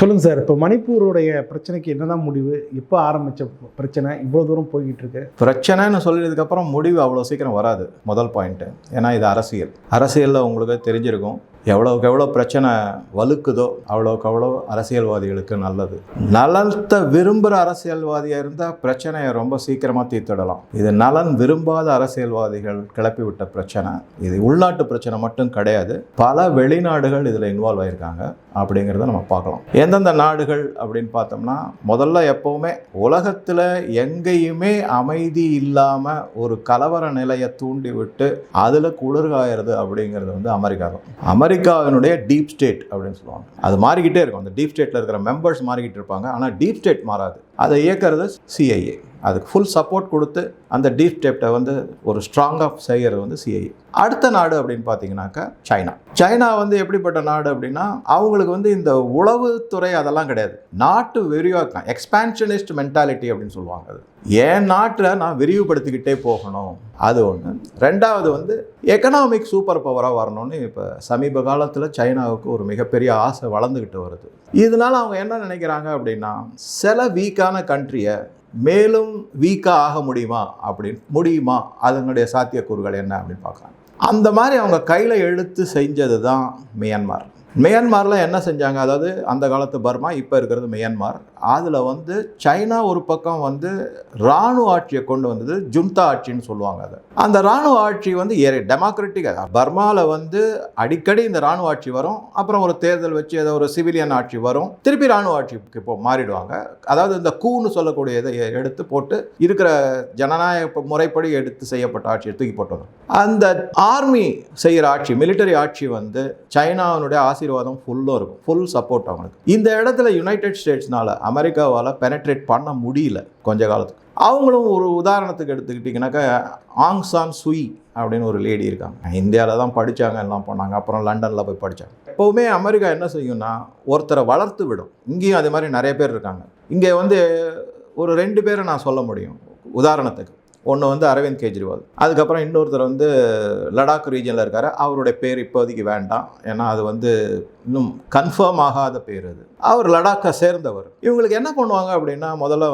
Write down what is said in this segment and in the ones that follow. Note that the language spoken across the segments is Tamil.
சொல்லுங்க சார். இப்போ மணிப்பூருடைய பிரச்சனைக்கு என்னதான் முடிவு? எப்போ ஆரம்பிச்ச பிரச்சனை இவ்வளோ தூரம் போய்கிட்டு இருக்கு? பிரச்சனைன்னு சொல்லியதுக்கப்புறம் முடிவு அவ்வளோ சீக்கிரம் வராது. முதல் பாயிண்ட்டு. ஏன்னா இது அரசியலில் உங்களுக்கு தெரிஞ்சிருக்கும், எவ்வளோக்கு எவ்வளோ பிரச்சனை வலுக்குதோ அவ்வளோக்கு அவ்வளோ அரசியல்வாதிகளுக்கு நல்லது. நலத்தை விரும்புகிற அரசியல்வாதியாக இருந்தால் பிரச்சனையை ரொம்ப சீக்கிரமாக தீர்த்திடலாம். இது நலன் விரும்பாத அரசியல்வாதிகள் கிளப்பி விட்ட பிரச்சனை. இது உள்நாட்டு பிரச்சனை மட்டும் கிடையாது, பல வெளிநாடுகள் இதில் இன்வால்வ் ஆகியிருக்காங்க அப்படிங்கிறத நம்ம பார்க்கலாம். எந்தெந்த நாடுகள் அப்படின்னு பார்த்தோம்னா, முதல்ல எப்போவுமே உலகத்தில் எங்கேயுமே அமைதி இல்லாமல் ஒரு கலவர நிலையை தூண்டி விட்டு அதில் குளிர்காயிறது அப்படிங்கிறது அமெரிக்கா தான். அமெரிக்காவினுடைய டீப் ஸ்டேட் அப்படின்னு சொல்லுவாங்க. அது மாறிக்கிட்டே இருக்கும். அந்த டீப் ஸ்டேட்டில் இருக்கிற மெம்பர்ஸ் மாறிக்கிட்டு இருப்பாங்க, ஆனால் டீப் ஸ்டேட் மாறாது. அதை இயக்கிறது சிஐஏ. அதுக்கு ஃபுல் சப்போர்ட் கொடுத்து அந்த டீப் ஸ்டேட்டை ஒரு ஸ்ட்ராங்காக செய்கிறது சிஐஏ. அடுத்த நாடு அப்படின்னு பார்த்தீங்கன்னாக்கா சைனா எப்படிப்பட்ட நாடு அப்படின்னா, அவங்களுக்கு இந்த உளவுத்துறை அதெல்லாம் கிடையாது. நாட்டு விரிவாக்கம், எக்ஸ்பான்ஷனிஸ்ட் மென்டாலிட்டி அப்படின்னு சொல்லுவாங்க. அது என் நாட்டில் நான் விரிவுபடுத்திக்கிட்டே போகணும், அது ஒன்று. ரெண்டாவது எக்கனாமிக் சூப்பர் பவராக வரணும்னு இப்போ சமீப காலத்தில் சைனாவுக்கு ஒரு மிகப்பெரிய ஆசை வளர்ந்துக்கிட்டு வருது. இதனால் அவங்க என்ன நினைக்கிறாங்க அப்படின்னா, சில வீக்கான கண்ட்ரியை மேலும் வீக்காக ஆக முடியுமா அதனுடைய சாத்தியக்கூறுகள் என்ன அப்படின்னு பார்க்குறாங்க. அந்த மாதிரி அவங்க கையில் எடுத்து செஞ்சது தான் மியான்மாரில் என்ன செஞ்சாங்க, அதாவது அந்த காலத்து பர்மா, இப்போ இருக்கிறது மியான்மார். அதில் சைனா ஒரு பக்கம் இராணுவ ஆட்சியை கொண்டு வந்தது, ஜுந்தா ஆட்சின்னு சொல்லுவாங்க. அதை அந்த இராணுவ ஆட்சி டெமோக்ராட்டிக்காக பர்மாவில் அடிக்கடி இந்த இராணுவ ஆட்சி வரும், அப்புறம் ஒரு தேர்தல் வச்சு ஏதோ ஒரு சிவிலியன் ஆட்சி வரும், திருப்பி இராணுவ ஆட்சிக்கு இப்போ மாறிடுவாங்க. அதாவது இந்த கூன்னு சொல்லக்கூடிய இதை எடுத்து போட்டு இருக்கிற ஜனநாயக முறைப்படி எடுத்து செய்யப்பட்ட ஆட்சியை தூக்கி போட்டு அந்த ஆர்மி செய்கிற ஆட்சி, மிலிட்டரி ஆட்சி சைனாவினுடைய ஆசீர்வாதம் ஃபுல்லாக இருக்கும், ஃபுல் சப்போர்ட் அவங்களுக்கு. இந்த இடத்துல யுனைடெட் ஸ்டேட்ஸ்னால, அமெரிக்காவால் பெனட்ரேட் பண்ண முடியல கொஞ்ச காலத்துக்கு. அவங்களும் ஒரு உதாரணத்துக்கு எடுத்துக்கிட்டிங்கனாக்கா, ஆங் சான் சூயி அப்படின்னு ஒரு லேடி இருக்காங்க. இந்தியாவில் தான் படித்தாங்க, எல்லாம் போனாங்க, அப்புறம் லண்டனில் போய் படித்தாங்க. எப்போவுமே அமெரிக்கா என்ன செய்யும்னா, ஒருத்தரை வளர்த்து விடும். இங்கேயும் அது மாதிரி நிறைய பேர் இருக்காங்க. இங்கே ஒரு 2 பேரை நான் சொல்ல முடியும் உதாரணத்துக்கு. ஒன்று அரவிந்த் கெஜ்ரிவால், அதுக்கப்புறம் இன்னொருத்தர் லடாக் ரீஜனில் இருக்கார். அவருடைய பேர் இப்போதைக்கு வேண்டாம், ஏன்னா அது இன்னும் கன்ஃபார்ம் ஆகாத பேர். அது அவர் லடாக்கை சேர்ந்தவர். இவங்களுக்கு என்ன பண்ணுவாங்க அப்படின்னா, முதல்ல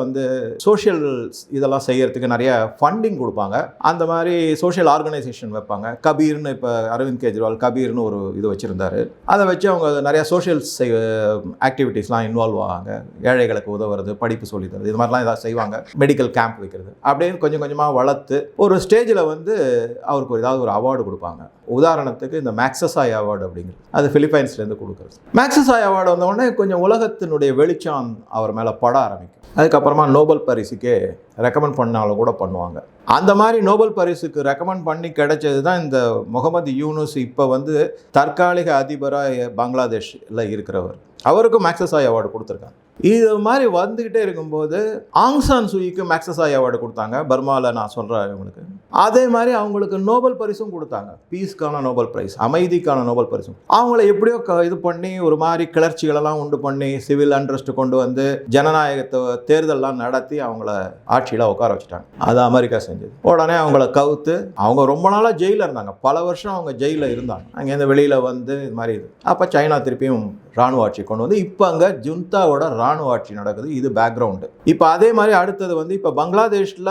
சோஷியல் இதெல்லாம் செய்யறதுக்கு நிறைய ஃபண்டிங் கொடுப்பாங்க. அந்த மாதிரி சோஷியல் ஆர்கனைசேஷன் வைப்பாங்க. கபீர்னு, இப்போ அரவிந்த் கெஜ்ரிவால் கபீர்னு ஒரு இது வச்சுருந்தாரு. அதை வச்சு அவங்க நிறையா சோஷியல் ஆக்டிவிட்டீஸ்லாம் இன்வால்வ் ஆவாங்க. ஏழைகளுக்கு உதவுறது, படிப்பு சொல்லித்தரது, இது மாதிரிலாம் ஏதாவது செய்வாங்க. மெடிக்கல் கேம்ப் வைக்கிறது, அப்படின்னு கொஞ்சம் கொஞ்சமாக வளர்த்து ஒரு ஸ்டேஜில் அவருக்கு ஏதாவது ஒரு அவார்டு கொடுப்பாங்க. உதாரணத்துக்கு இந்த மேக்ஸசாய் அவார்டு அப்படிங்கிறது, அது பிலிப்பைன்ஸ்லேருந்து கொடுக்குறது. மேக்ஸசாய் அவார்டு வந்தவுடனே கொஞ்சம் உலகத்தினுடைய வெளிச்சம் அவர் மேலே பட ஆரம்பிக்கும். அதுக்கப்புறமா நோபல் பரிசுக்கே ரெக்கமெண்ட் பண்ணாலும் கூட பண்ணுவாங்க. அந்த மாதிரி நோபல் பரிசுக்கு ரெக்கமெண்ட் பண்ணி கிடைச்சது தான் இந்த முகமது யூனுஸ், இப்போ தற்காலிக அதிபராக பங்களாதேஷில் இருக்கிறவர். அவருக்கும் மேக்ஸசாய் அவார்டு கொடுத்துருக்காங்க. இது மாதிரி வந்துக்கிட்டே இருக்கும்போது ஆங் சான் சூயிக்கு மேக்ஸசாய் அவார்டு கொடுத்தாங்க, பர்மாவில் நான் சொல்கிறேன் இவங்களுக்கு. அதே மாதிரி அவங்களுக்கு நோபல் பரிசும் கொடுத்தாங்க, பீஸ்க்கான நோபல் பிரைஸ், அமைதிக்கான நோபல் பரிசும். அவங்கள எப்படியோ இது பண்ணி ஒரு மாதிரி கிளர்ச்சிகளெல்லாம் உண்டு பண்ணி சிவில் அண்ட்ரஸ்ட் கொண்டு ஜனநாயகத்தை தேர்தலெலாம் நடத்தி அவங்கள ஆட்சியில் உட்கார வச்சுட்டாங்க. அது அமெரிக்கா செஞ்சது. உடனே அவங்கள கவுத்து, அவங்க ரொம்ப நாளாக ஜெயிலில் இருந்தாங்க, பல வருஷம் அவங்க ஜெயிலில் இருந்தாங்க. அங்கேருந்து வெளியில் இது மாதிரி அப்போ சைனா திருப்பியும் இராணுவ ஆட்சி கொண்டு இப்போ அங்கே ஜுந்தாவோட இராணுவ ஆட்சி நடக்குது. இது பேக்ரவுண்டு. இப்போ அதே மாதிரி அடுத்தது இப்போ பங்களாதேஷில்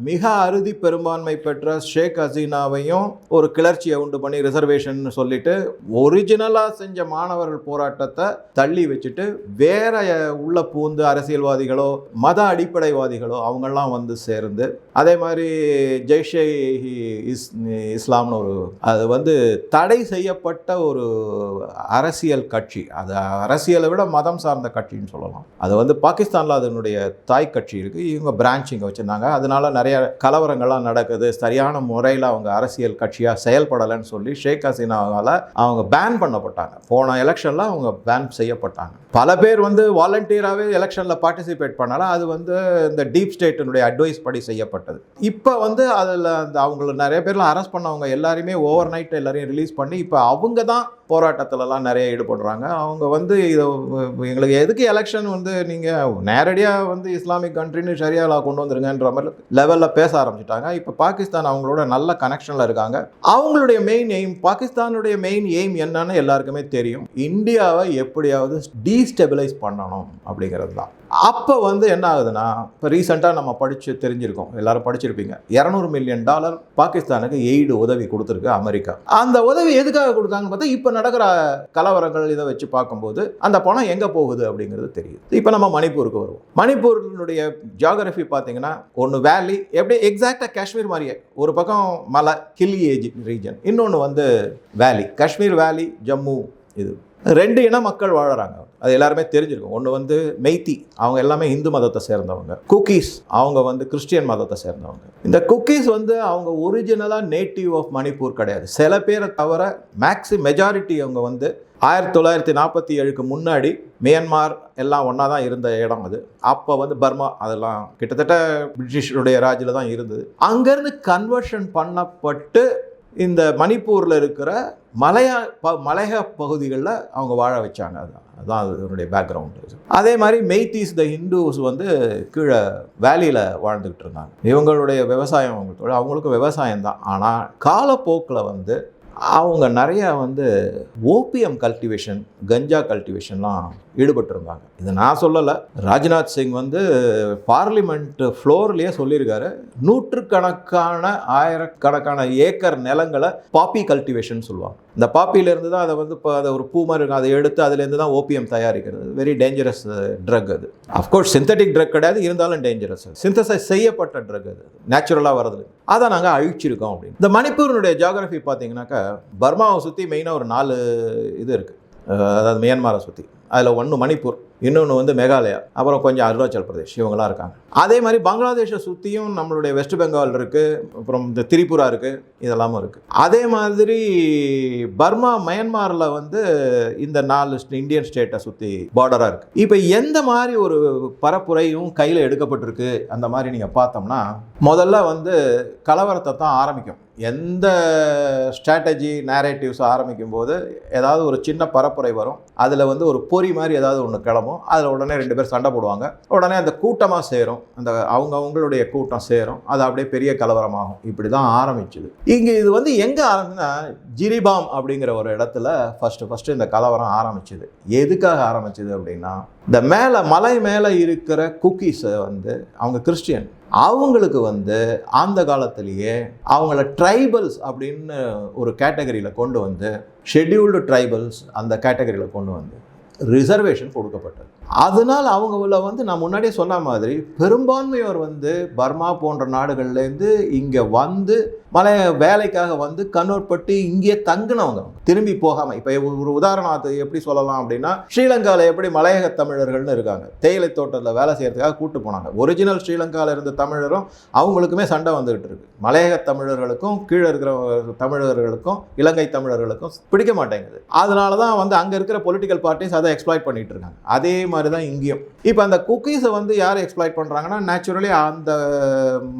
மிக அறுதி பெரும்பான்மை பெற்ற ஷேக் ஹசீனாவையும் ஒரு கிளர்ச்சியை உண்டு பண்ணி ரிசர்வேஷன் சொல்லிட்டு ஒரிஜினலாக செஞ்ச மாணவர்கள் போராட்டத்தை தள்ளி வச்சுட்டு வேற உள்ள பூந்து அரசியல்வாதிகளோ மத அடிப்படைவாதிகளோ அவங்கெல்லாம் சேர்ந்து, அதே மாதிரி ஜெய்ஷே இஸ்லாம்னு ஒரு அது தடை செய்யப்பட்ட ஒரு அரசியல் கட்சி. அது அரசியலை விட மதம் சார்ந்த கட்சின்னு சொல்லலாம். அது பாகிஸ்தானில் அதனுடைய தாய் கட்சி இருக்குது. இவங்க பிரான்ச் இங்கே வச்சுருந்தாங்க. அதனால நிறைய கலவரங்கள்லாம் நடக்குது. சரியான முறையில் அவங்க அரசியல் கட்சியாக செயல்படலைன்னு சொல்லி ஷேக் ஹசீனாவால் அவங்க பேன் பண்ணப்பட்டாங்க. போன எலெக்ஷனில் அவங்க பேன் செய்யப்பட்டாங்க. பல பேர் வாலண்டியராகவே எலெக்ஷனில் பார்ட்டிசிபேட் பண்ணாலும் அது இந்த டீப் ஸ்டேட்டினுடைய அட்வைஸ் படி செய்யப்பட்டது. இப்போ அதில் அவங்கள நிறைய பேர்லாம் அரெஸ்ட் பண்ணவங்க எல்லாருமே ஓவர் நைட் எல்லாரையும் ரிலீஸ் பண்ணி இப்போ அவங்க தான் போராட்டத்திலலாம் நிறைய ஈடுபடுறாங்க. அவங்க இதை எங்களுக்கு எதுக்கு எலெக்ஷன் பாகிஸ்தான் வந்து நீங்கள் நேரடியாக வந்து இஸ்லாமிக் கண்ட்ரின்னு ஷரியாலா கொண்டு வந்துருங்கன்ற மாதிரி லெவலில் பேச ஆரம்பிச்சிட்டாங்க. இப்போ பாகிஸ்தான் அவங்களோட நல்ல கனெக்ஷனில் இருக்காங்க. அவங்களுடைய மெயின் எய்ம், பாகிஸ்தானுடைய மெயின் எய்ம் என்னன்னு எல்லாருக்குமே தெரியும். இந்தியாவை எப்படியாவது டீஸ்டெபிலைஸ் பண்ணணும் அப்படிங்கிறது தான். அப்போ வந்து என்ன ஆகுதுன்னா, இப்போ ரீசெண்டாக நம்ம தெரிஞ்சிருக்கோம், எல்லாரும் படிச்சிருப்பீங்க, $200 மில்லியன் பாகிஸ்தானுக்கு எய்டு உதவி கொடுத்துருக்கு அமெரிக்கா. அந்த உதவி எதுக்காக கொடுத்தாங்கன்னு பார்த்தா, இப்போ நடக்கிற கலவரங்கள் இதை வச்சு பார்க்கும்போது அந்த பணம் எங்கே போகுது அப்படிங்கிறது தெரியுது. இப்போ நம்ம மணிப்பூருக்கு வருவோம். மணிப்பூரினுடைய ஜியாகிரபி பார்த்தீங்கன்னா, ஒன்று வேலி, எப்படி எக்ஸாக்டாக காஷ்மீர் மாதிரியே, ஒரு பக்கம் மலை ஹில்லி ஏஜ் ரீஜன், இன்னொன்று வந்து வேலி, காஷ்மீர் வேலி, ஜம்மு. இது 2 இன மக்கள் வாழறாங்க, அது எல்லாருமே தெரிஞ்சிருக்கும். ஒன்று வந்து மெய்த்தி, அவங்க எல்லாமே இந்து மதத்தை சேர்ந்தவங்க. குக்கீஸ், அவங்க வந்து கிறிஸ்டியன் மதத்தை சேர்ந்தவங்க. இந்த குக்கீஸ் வந்து அவங்க ஒரிஜினலாக நேட்டிவ் ஆஃப் மணிப்பூர் கிடையாது. சில பேரை தவிர மெஜாரிட்டி அவங்க வந்து 1947க்கு முன்னாடி மியான்மார் எல்லாம் ஒன்றா தான் இருந்த இடம் அது. அப்போ வந்து பர்மா அதெல்லாம் கிட்டத்தட்ட பிரிட்டிஷருடைய ராஜில் தான் இருந்தது. அங்கேருந்து கன்வர்ஷன் பண்ணப்பட்டு இந்த மணிப்பூரில் இருக்கிற மலையக பகுதிகளில் அவங்க வாழ வச்சாங்க. அதுதான் அதனுடைய பேக்ரவுண்டு. அதே மாதிரி மெய்த்தீஸ், த ஹிந்துஸ் வந்து கீழே வேலியில் வாழ்ந்துக்கிட்டு இருந்தாங்க. இவங்களுடைய விவசாயம் அவங்களுக்கு விவசாயம் தான். ஆனால் காலப்போக்கில் வந்து அவங்க நிறையா வந்து ஓபிஎம் கல்டிவேஷன், கஞ்சா கல்டிவேஷன்லாம் ஈடுபட்டிருந்தாங்க. இதை நான் சொல்லலை, ராஜ்நாத் சிங் வந்து பார்லிமெண்ட் ஃப்ளோர்லேயே சொல்லியிருக்காரு, ஆயிரக்கணக்கான ஏக்கர் நிலங்களை பாப்பி கல்டிவேஷன் சொல்லுவாங்க. இந்த பாப்பியிலேருந்து தான் அதை வந்து இப்போ அதை ஒரு பூ மாதிரி இருக்கும், அதை எடுத்து அதுலேருந்து தான் ஓபிஎம் தயாரிக்கிறது. வெரி டேஞ்சரஸ் ட்ரக் அது. அஃப்கோர்ஸ் சிந்தட்டிக் ட்ரக் கிடையாது, இருந்தாலும் டேஞ்சரஸ். சிந்தசைஸ் செய்யப்பட்ட ட்ரக் அது, நேச்சுரலாக வரது. அதை நாங்கள் அழிச்சிருக்கோம் அப்படின்னு. இந்த மணிப்பூரினுடைய ஜியாகிரபி பார்த்தீங்கன்னாக்கா, பர்மாவை சுற்றி மெயினாக ஒரு 4 இது இருக்குது. அதாவது மியான்மாரை சுற்றி, அதில் ஒன்று மணிப்பூர், இன்னொன்று வந்து மேகாலயா, அப்புறம் கொஞ்சம் அருணாச்சல் பிரதேஷ், இவங்களாம் இருக்காங்க. அதே மாதிரி பங்களாதேஷை சுற்றியும் நம்மளுடைய வெஸ்ட் பெங்கால் இருக்குது, அப்புறம் இந்த திரிபுரா இருக்குது, இதெல்லாமும் இருக்குது. அதே மாதிரி மயன்மாரில் வந்து இந்த 4 இந்தியன் ஸ்டேட்டை சுற்றி பார்டராக இருக்குது. இப்போ எந்த மாதிரி ஒரு பரப்புரையும் கையில் எடுக்கப்பட்டிருக்கு அந்த மாதிரி நீங்கள் பார்த்தோம்னா, முதல்ல வந்து கலவரத்தை தான் ஆரம்பிக்கும். எந்த ஸ்ட்ராட்டஜி நேரேட்டிவ்ஸ் ஆரம்பிக்கும் போது ஏதாவது ஒரு சின்ன பரப்புரை வரும், அதில் வந்து ஒரு பொறி மாதிரி ஏதாவது ஒன்று கிளம்பும், அதில் உடனே 2 பேர் சண்டை போடுவாங்க, உடனே அந்த கூட்டமாக சேரும், அந்த அவங்களுடைய கூட்டம் சேரும், அது அப்படியே பெரிய கலவரமாகும். இப்படி தான் ஆரம்பிச்சுது. இங்கே இது வந்து எங்கே ஆரம்பிச்சுன்னா, ஜிரிபாம் அப்படிங்கிற ஒரு இடத்துல ஃபஸ்ட்டு இந்த கலவரம் ஆரம்பிச்சுது. எதுக்காக ஆரம்பிச்சுது அப்படின்னா, இந்த மலை மேலே இருக்கிற குக்கீஸை வந்து அவங்க கிறிஸ்டியன், அவங்களுக்கு வந்து அந்த காலத்திலேயே அவங்கள ட்ரைபல்ஸ் அப்படின்னு ஒரு கேட்டகரியில் கொண்டு வந்து, ஷெட்யூல்டு ட்ரைபல்ஸ் அந்த கேட்டகரியில் கொண்டு வந்து ரிசர்வேஷன் கொடுக்கப்பட்டது. அதனால் அவங்கள வந்து நான் முன்னாடியே சொன்ன மாதிரி பெரும்பான்மையோர் வந்து பர்மா போன்ற நாடுகள்லேருந்து இங்கே வந்து வேலைக்காக வந்து கன்வெர்ட் பட்டு இங்கேயே தங்கினவங்க, திரும்பி போகாமல். இப்போ ஒரு உதாரணத்தை எப்படி சொல்லலாம் அப்படின்னா, ஸ்ரீலங்காவில் எப்படி மலையக தமிழர்கள்னு இருக்காங்க, தேயிலை தோட்டத்தில் வேலை செய்கிறதுக்காக கூட்டு போனாங்க. ஒரிஜினல் ஸ்ரீலங்காவில் இருந்த தமிழரும் அவங்களுக்குமே சண்டை வந்துகிட்டு இருக்கு. மலையக தமிழர்களுக்கும் கீழே இருக்கிற தமிழர்களுக்கும் இலங்கை தமிழர்களுக்கும் பிடிக்க மாட்டேங்குது. அதனால தான் வந்து அங்கே இருக்கிற பொலிட்டிக்கல் பார்ட்டிஸ் அதை எக்ஸ்ப்ளாய்ட் பண்ணிட்டு இருக்காங்க. அதே மாதிரி தான் இங்கேயும். இப்போ அந்த குக்கீஸை வந்து யார் எக்ஸ்ப்ளாய்ட் பண்ணுறாங்கன்னா, நேச்சுரலி அந்த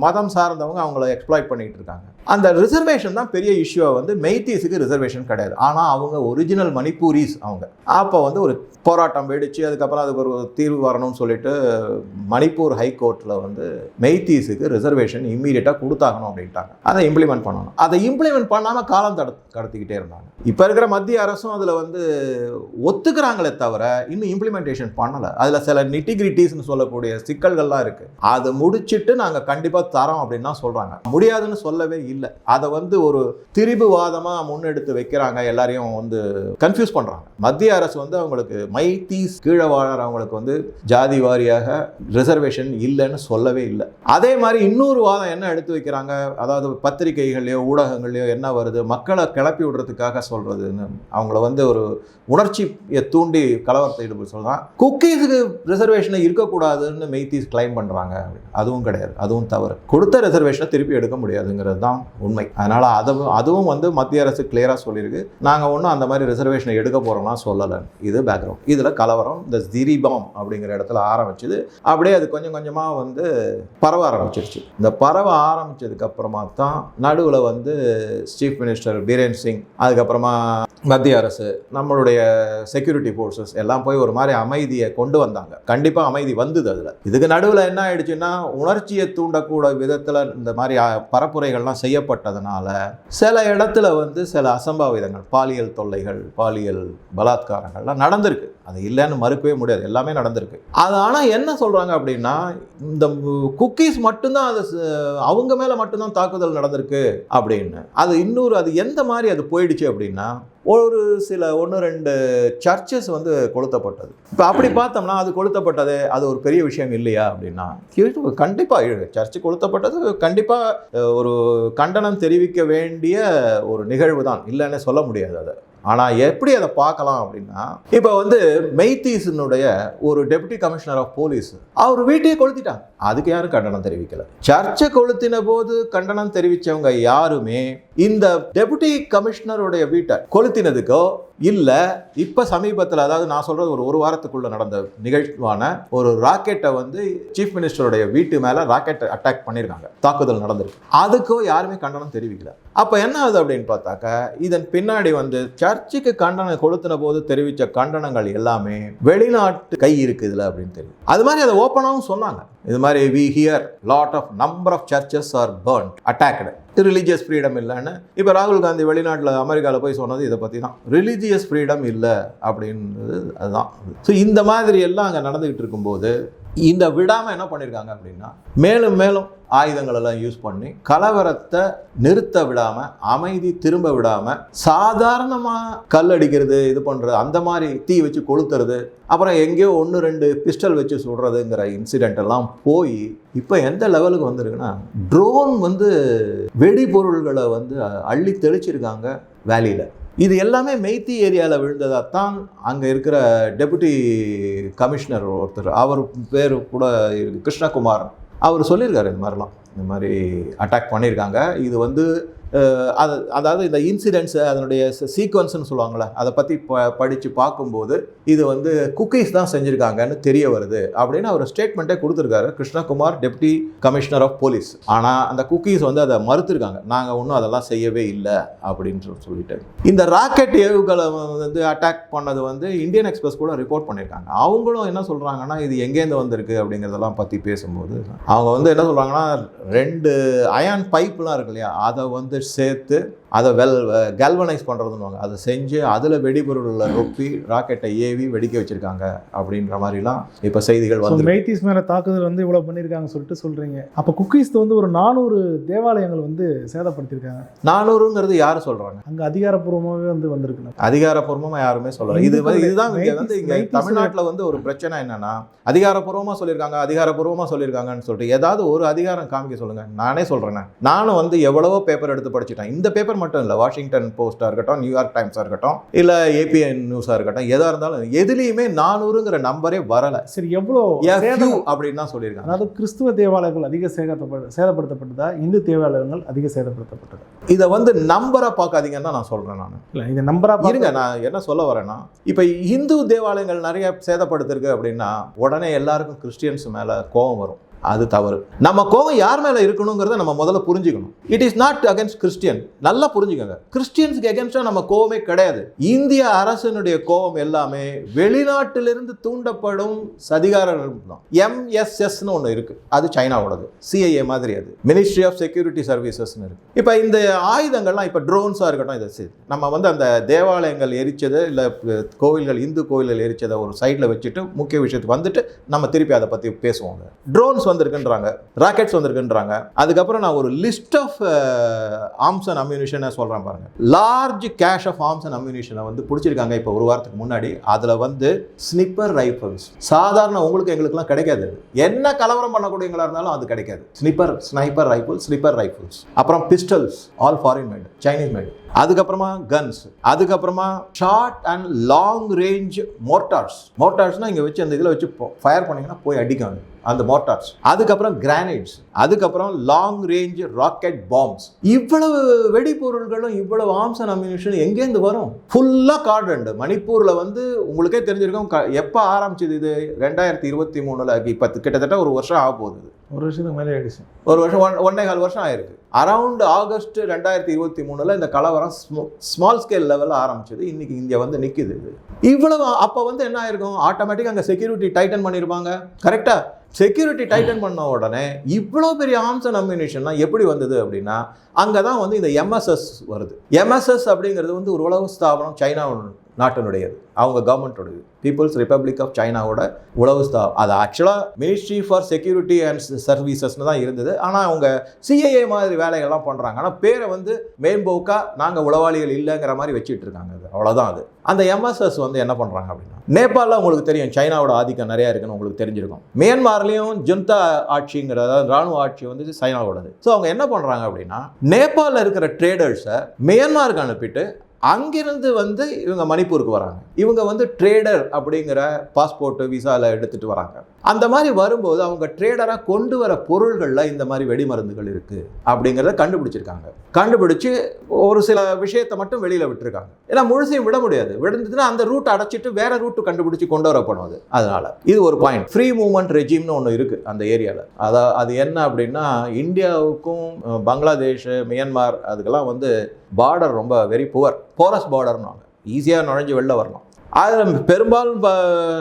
மதம் சார்ந்தவங்க அவங்கள எக்ஸ்ப்ளாய்ட் பண்ணிகிட்டு இருக்காங்க. அந்த ரிசர்வேஷன் தான் பெரிய இஷ்யூவாக வந்து மெய்த்தீஸுக்கு ரிசர்வேஷன் கிடையாது. ஆனால் அவங்க ஒரிஜினல் மணிப்பூரிஸ் அவங்க. அப்போ வந்து ஒரு போராட்டம் வெடிச்சு அதுக்கப்புறம் அதுக்கு ஒரு தீர்வு வரணும்னு சொல்லிட்டு மணிப்பூர் ஹைகோர்ட்டில் வந்து மெய்த்தீஸுக்கு ரிசர்வேஷன் இம்மீடியட்டாக கொடுத்தாகணும் அப்படின்ட்டாங்க. அதை இம்ப்ளிமெண்ட் பண்ணணும். அதை இம்ப்ளிமெண்ட் பண்ணாமல் காலம் கடத்திக்கிட்டே இருந்தாங்க. இப்போ இருக்கிற மத்திய அரசும் அதில் வந்து ஒத்துக்கிறாங்களே தவிர இன்னும் இம்ப்ளிமெண்டேஷன் பண்ணலை. அதில் சில நிட்டிகிரிட்டிஸ்னு சொல்லக்கூடிய சிக்கல்கள்லாம் இருக்குது. அதை முடிச்சுட்டு நாங்கள் கண்டிப்பாக தரோம் அப்படின்னு தான் சொல்கிறாங்க. முடியாதுன்னு சொல்லவே இல்லை. அதை வந்து ஒரு திரிபுவாதமாக முன்னெடுத்து வைக்கிறாங்க, எல்லாரையும் வந்து கன்ஃபியூஸ் பண்ணுறாங்க. மத்திய அரசு வந்து அவங்களுக்கு மைத்தீஸ் கீழே வாழறவங்களுக்கு வந்து ஜாதி வாரியாக ரிசர்வேஷன் இல்லைன்னு சொல்லவே இல்லை. அதே மாதிரி இன்னொரு வாதம் என்ன எடுத்து வைக்கிறாங்க, அதாவது பத்திரிகைகள்லையோ ஊடகங்கள்லையோ என்ன வருது, மக்களை கிளப்பி விடுறதுக்காக சொல்றதுன்னு, அவங்கள வந்து ஒரு உணர்ச்சியை தூண்டி கலவரத்தை ஈடுபட சொல்றாங்க. குக்கீஸுக்கு ரிசர்வேஷனை இருக்கக்கூடாதுன்னு மெய்த்தீஸ் கிளைம் பண்றாங்க. அதுவும் கிடையாது, அதுவும் தவறு. கொடுத்த ரிசர்வேஷனை திருப்பி எடுக்க முடியாதுங்கிறது தான் உண்மை. அதனால் அதுவும் வந்து மத்திய அரசு கிளியராக சொல்லியிருக்கு, நாங்கள் ஒன்றும் அந்த மாதிரி ரிசர்வேஷனை எடுக்க போகிறோம்லாம் சொல்லலை. இது பேக்ரவுண்ட். இதில் கலவரம் இந்த திரிபாம் அப்படிங்கிற இடத்துல ஆரம்பிச்சுது. அப்படியே அது கொஞ்சம் கொஞ்சமாக வந்து பரவ ஆரம்பிச்சிருச்சு. இந்த பரவ ஆரம்பித்ததுக்கு அப்புறமா தான் நடுவில் வந்து சீஃப் மினிஸ்டர் பீரேன் சிங், அதுக்கப்புறமா மத்திய அரசு, நம்மளுடைய செக்யூரிட்டி ஃபோர்ஸஸ் எல்லாம் போய் ஒரு மாதிரி அமைதியை கொண்டு வந்தாங்க. கண்டிப்பாக அமைதி வந்தது. அதில் இதுக்கு நடுவில் என்ன ஆயிடுச்சுன்னா, உணர்ச்சியை தூண்டக்கூட விதத்தில் இந்த மாதிரி பரப்புரைகள்லாம் செய்யப்பட்டதுனால சில இடத்துல வந்து சில அசம்பாவிதங்கள், பாலியல் தொல்லைகள், பாலியல் பலாத்காரங்கள்லாம் நடந்திருக்கு. அது இல்லைன்னு மறுக்கவே முடியாது, எல்லாமே நடந்திருக்கு. அது ஆனால் என்ன சொல்கிறாங்க அப்படின்னா, இந்த குக்கீஸ் மட்டும்தான் அது அவங்க மேலே மட்டும்தான் தாக்குதல் நடந்திருக்கு அப்படின்னு. அது எந்த மாதிரி அது போயிடுச்சு அப்படின்னா, ஒரு சில 1-2 சர்ச்சஸ் வந்து கொளுத்தப்பட்டது. இப்போ அப்படி பார்த்தோம்னா அது கொளுத்தப்பட்டது அது ஒரு பெரிய விஷயம் இல்லையா அப்படின்னா, கண்டிப்பாக சர்ச்சு கொளுத்தப்பட்டது கண்டிப்பாக ஒரு கண்டனம் தெரிவிக்க வேண்டிய ஒரு நிகழ்வு தான், இல்லைன்னு சொல்ல முடியாது. அதை ஆனால் எப்படி அதை பார்க்கலாம் அப்படின்னா, இப்போ வந்து மெய்தீஸினுடைய ஒரு டெப்யூட்டி கமிஷனர் ஆஃப் போலீஸ் அவர் வீட்டையே கொளுத்திட்டாங்க. அதுக்கு யாரும் கண்டனம் தெரிவிக்கல. சர்ச்சை கொளுத்தின போது கண்டனம் தெரிவித்தவங்க யாருமே இந்த டெப்யூட்டி கமிஷனருடைய வீட்டை கொளுத்தினதுக்கோ இல்லை இப்போ சமீபத்தில், அதாவது நான் சொல்கிறது ஒரு வாரத்துக்குள்ளே நடந்த நிகழ்வான ஒரு ராக்கெட்டை வந்து சீஃப் மினிஸ்டருடைய வீட்டு மேலே ராக்கெட் அட்டாக் பண்ணியிருக்காங்க, தாக்குதல் நடந்திருக்கு, அதுக்கோ யாருமே கண்டனம் தெரிவிக்கல. அப்போ என்ன ஆகுது அப்படின்னு பார்த்தாக்க, இதன் பின்னாடி வந்து சர்ச்சுக்கு கண்டனம் கொளுத்தின போது தெரிவித்த கண்டனங்கள் எல்லாமே வெளிநாட்டு கை இருக்குதுல அப்படின்னு தெரியும். அது மாதிரி அதை ஓப்பனாகவும் சொன்னாங்க. இது மாதிரி we hear lot of number of churches are burnt, attacked, religious freedom இல்லைன்னு. இப்போ ராகுல் காந்தி வெளிநாட்டில் அமெரிக்காவில் போய் சொன்னது இதை பற்றி தான், ரிலீஜியஸ் ஃப்ரீடம் இல்லை அப்படின்றது அதுதான். ஸோ இந்த மாதிரி எல்லாம் அங்கே நடந்துக்கிட்டு இருக்கும்போது இந்த விடாமல் என்ன பண்ணியிருக்காங்க அப்படின்னா, மேலும் மேலும் ஆயுதங்கள் எல்லாம் யூஸ் பண்ணி கலவரத்தை நிறுத்த விடாமல், அமைதி திரும்ப விடாமல், சாதாரணமாக கல் அடிக்கிறது, இது பண்ணுறது, அந்த மாதிரி தீ வச்சு கொளுத்துறது, அப்புறம் எங்கேயோ 1-2 பிஸ்டல் வச்சு சுடுறதுங்கிற இன்சிடென்ட் எல்லாம் போய் இப்போ எந்த லெவலுக்கு வந்திருக்குன்னா, ட்ரோன் வந்து வெடிபொருள்களை வந்து அள்ளி தெளிச்சிருக்காங்க வேலியில். இது எல்லாமே மெய்த்தி ஏரியாவில் விழுந்ததாக தான் அங்கே இருக்கிற டெபுட்டி கமிஷனர் ஒருத்தர், அவர் பேர் கூட கிருஷ்ணகுமார், அவர் சொல்லியிருக்காரு இந்த மாதிரிலாம், இந்த மாதிரி அட்டாக் பண்ணியிருக்காங்க. இது வந்து அதாவது இந்த இன்சிடென்ட்ஸு அதனுடைய சீக்வன்ஸ்னு சொல்லுவாங்களே, அதை பற்றி படித்து பார்க்கும்போது இது வந்து குக்கீஸ் தான் செஞ்சுருக்காங்கன்னு தெரிய வருது அப்படின்னு அவர் ஸ்டேட்மெண்ட்டே கொடுத்துருக்காரு, Krishnakumar deputy commissioner of police. ஆனால் அந்த குக்கீஸ் வந்து அதை மறுத்துருக்காங்க, நாங்கள் ஒன்றும் அதெல்லாம் செய்யவே இல்லை அப்படின்னு சொல்லிட்டு. இந்த ராக்கெட் ஏவுகளை வந்து அட்டாக் பண்ணது வந்து இந்தியன் எக்ஸ்பிரஸ் கூட ரிப்போர்ட் பண்ணியிருக்காங்க. அவங்களும் என்ன சொல்கிறாங்கன்னா, இது எங்கேருந்து வந்திருக்கு அப்படிங்கிறதெல்லாம் பற்றி பேசும்போது அவங்க வந்து என்ன சொல்கிறாங்கன்னா, 2 அயன் பைப்லாம் இருக்கு இல்லையா, அதை வந்து சேர்த்து அதை கல்வனைஸ் பண்ணுறதுன்னு அதை செஞ்சு அதில் வெடிபொருளில் ரொப்பி ராக்கெட்டை ஏவி வெடிக்க வச்சுருக்காங்க அப்படின்ற மாதிரிலாம் இப்போ செய்திகள் வந்து. மெய்தீஸ் மேலே தாக்குதல் வந்து இவ்வளோ பண்ணியிருக்காங்க சொல்லிட்டு சொல்கிறீங்க. அப்போ குக்கீஸ் வந்து ஒரு 400 தேவாலயங்கள் வந்து சேதப்படுத்தியிருக்காங்க. 400ங்கிறது யார் சொல்கிறாங்க? அங்கே அதிகாரப்பூர்வமாகவே வந்து வந்திருக்கு. அதிகாரப்பூர்வமாக யாருமே சொல்லலை. இதுதான் இங்கே தமிழ்நாட்டில் வந்து ஒரு பிரச்சனை என்னென்னா, அதிகாரப்பூர்வமாக சொல்லியிருக்காங்கன்னு சொல்லிட்டு ஏதாவது ஒரு அதிகாரம் காமிக்க சொல்லுங்கள். நானே சொல்கிறேன், நானும் வந்து எவ்வளவோ பேப்பர் எடுத்து படிச்சுட்டேன். இந்த பேப்பர் மட்டும் இல்லை, வாஷிங்டன் போஸ்டாக இருக்கட்டும், நியூயார்க் டைம்ஸாக இருக்கட்டும், இல்லை ஏபிஎன் நியூஸாக இருக்கட்டும், எதாக இருந்தாலும் எதுலேயுமே 400ங்கிற நம்பரே வரலை. சரி, எவ்வளோ அப்படின்னு தான் சொல்லியிருக்காங்க. அதாவது கிறிஸ்துவ தேவாலயங்கள் அதிக சேதப்படுத்தப்பட்டதா, இந்து தேவாலயங்கள் அதிக சேதப்படுத்தப்பட்டதா? இதை வந்து நம்பரை பார்க்காதீங்கன்னு தான் நான் சொல்கிறேன். நான் இல்லை, இதை நம்பரா பாருங்க. நான் என்ன சொல்ல வரேன்னா, இப்போ இந்து தேவாலயங்கள் நிறைய சேதப்படுத்திருக்கு அப்படின்னா உடனே எல்லாருக்கும் கிறிஸ்டியன்ஸ் மேலே கோபம் வரும். அது தவறு. நம்ம கோபம் யார் மேலே இருக்கணுங்கிறத நம்ம முதல்ல புரிஞ்சுக்கணும். It is not against Christian. நல்லா புரிஞ்சுக்கோங்க, கிறிஸ்டியன்ஸுக்கு அகேன்ஸ்டாக நம்ம கோபமே கிடையாது. இந்திய அரசனுடைய கோபம் எல்லாமே வெளிநாட்டிலிருந்து தூண்டப்படும் சதிகாரம் தான். MSSன்னு ஒன்று இருக்குது, அது சைனாவோடது, CIA மாதிரி, அது மினிஸ்ட்ரி ஆஃப் செக்யூரிட்டி சர்வீசஸ்ன்னு இருக்குது. இப்போ இந்த ஆயுதங்கள்லாம் இப்போ ட்ரோன்ஸாக இருக்கட்டும், இதை நம்ம வந்து அந்த தேவாலயங்கள் எரிச்சது இல்லை கோவில்கள், இந்து கோவில்கள் எரிச்சதை ஒரு சைடில் வச்சுட்டு முக்கிய விஷயத்துக்கு வந்துட்டு நம்ம திருப்பி அதை பற்றி பேசுவோங்க. Drones வந்திருக்குன்றாங்க, rockets வந்திருக்குன்றாங்க. அதுக்கப்புறம் நான் ஒரு லிஸ்ட் ஆஃப் ஆர்ம்ஸ் அண்ட் அம்யூனிஷனை சொல்கிறேன் பாருங்க. Large cache of arms and அம்யூனிஷனை வந்து பிடிச்சிருக்காங்க இப்போ ஒரு வாரத்துக்கு முன்னாடி. அதில் வந்து ஸ்னிப்பர் ரைஃபிள்ஸ், சாதாரண உங்களுக்கு எங்களுக்குலாம் கிடைக்காது. என்ன கலவரம் பண்ணக்கூடியவங்களா இருந்தாலும் அது கிடைக்காது. ஸ்னைப்பர் ரைஃபிள்ஸ், அப்புறம் பிஸ்டல்ஸ், ஆல் ஃபாரின் மேடு, சைனீஸ் மேடு. அதுக்கப்புறமா கன்ஸ், அதுக்கப்புறமா ஷார்ட் அண்ட் லாங் ரேஞ்ச் மோட்டார்ஸ்னால் இங்கே வச்சு அந்த இதில் வச்சு ஃபயர் பண்ணிங்கன்னா போய் அடிக்காங்க. அந்த மோட்டார்ஸ், அதுக்கப்புறம் கிரானைட்ஸ், அதுக்கப்புறம் லாங் ரேஞ்ச் ராக்கெட் பாம்ஸ். இவ்வளவு வெடிப்பொருள்களும் இவ்வளவு ஆர்ம்ஸ் அண்ட் அம்யூனிஷன் எங்கேருந்து வரும்? ஃபுல்லாக கார்டு. மணிப்பூரில் வந்து உங்களுக்கே தெரிஞ்சிருக்கும் எப்போ ஆரம்பிச்சது இது? 2023 இப்போ கிட்டத்தட்ட ஒரு வருஷம் ஆக போகுது. ஒரு வருஷத்துக்கு மேலே ஆயிடுச்சு. ஒரு வருஷம் 1.25 வருஷம் ஆயிருக்கு. அரௌண்ட் ஆகஸ்ட் 2023 இந்த கலவரம் ஸ்மால் ஸ்கேல் லெவலில் ஆரம்பிச்சது. இன்னைக்கு இங்கே வந்து நிற்குது. இவ்வளவு அப்போ வந்து என்ன ஆயிருக்கும்? ஆட்டோமேட்டிக்காக அங்கே செக்யூரிட்டி டைட்டன் பண்ணியிருப்பாங்க. கரெக்டாக செக்யூரிட்டி டைட்டன் பண்ண உடனே இவ்வளோ பெரிய ஆர்ம்ஸ் அண்ட் அம்யூனிஷன்லாம் எப்படி வந்தது அப்படின்னா, அங்கே தான் வந்து இந்த எம்எஸ்எஸ் வருது. எம்எஸ்எஸ் அப்படிங்கிறது வந்து ஒரு உளவு ஸ்தாபனம், சைனா நாட்டினுடையது, அவங்க கவர்மெண்ட்டோடது, பீப்புள்ஸ் ரிப்பப்ளிக் ஆஃப் சைனாவோட உளவு ஸ்தாபனம். அது ஆக்சுவலாக மினிஸ்ட்ரி ஃபார் செக்யூரிட்டி அண்ட் சர்வீசஸ்னு தான் இருந்தது. ஆனால் அவங்க சிஐஏ மாதிரி வேலைகள்லாம் பண்ணுறாங்க. ஆனால் பேரை வந்து மேம்போக்காக நாங்கள் உளவாளிகள் இல்லைங்கிற மாதிரி வச்சுட்டு இருக்காங்க. அது அவ்வளோதான். அது அந்த எம்எஸ்எஸ் வந்து என்ன பண்ணுறாங்க அப்படின்னா, நேபாளில் உங்களுக்கு தெரியும் சைனாவோட ஆதிக்கம் நிறையா இருக்குன்னு உங்களுக்கு தெரிஞ்சிருக்கும். மியான்மார்லேயும் ஜுந்தா ஆட்சிங்கிற, அதாவது ராணுவ ஆட்சி வந்து சைனாவோடது. ஸோ அவங்க என்ன பண்ணுறாங்க அப்படின்னா, நேபாளில் இருக்கிற ட்ரேடர்ஸை மியான்மாருக்கு அனுப்பிட்டு அங்கிருந்து வந்து இவங்க மணிப்பூருக்கு வராங்க. இவங்க வந்து ட்ரேடர் அப்படிங்கிற பாஸ்போர்ட் விசாவில் எடுத்துகிட்டு வராங்க. அந்த மாதிரி வரும்போது அவங்க ட்ரேடராக கொண்டு வர பொருள்களில் இந்த மாதிரி வெடிமருந்துகள் இருக்குது அப்படிங்கிறத கண்டுபிடிச்சிருக்காங்க. கண்டுபிடிச்சு ஒரு சில விஷயத்தை மட்டும் வெளியில் விட்டுருக்காங்க. ஏன்னா முழுசையும் விட முடியாது. விழுந்துச்சுன்னா அந்த ரூட் அடைச்சிட்டு வேற ரூட்டு கண்டுபிடிச்சி கொண்டு வரப்படும். அது அதனால இது ஒரு பாயிண்ட். ஃப்ரீ மூவ்மெண்ட் ரெஜிம்னு ஒன்று இருக்குது அந்த ஏரியாவில். அது என்ன அப்படின்னா, இந்தியாவுக்கும் பங்களாதேஷ், மியான்மார் அதுக்கெல்லாம் வந்து பார்டர் ரொம்ப வெரி போரஸ் பார்டர்னு ஈஸியாக நுழைஞ்சு வெளில வரணும். அதில் பெரும்பாலும்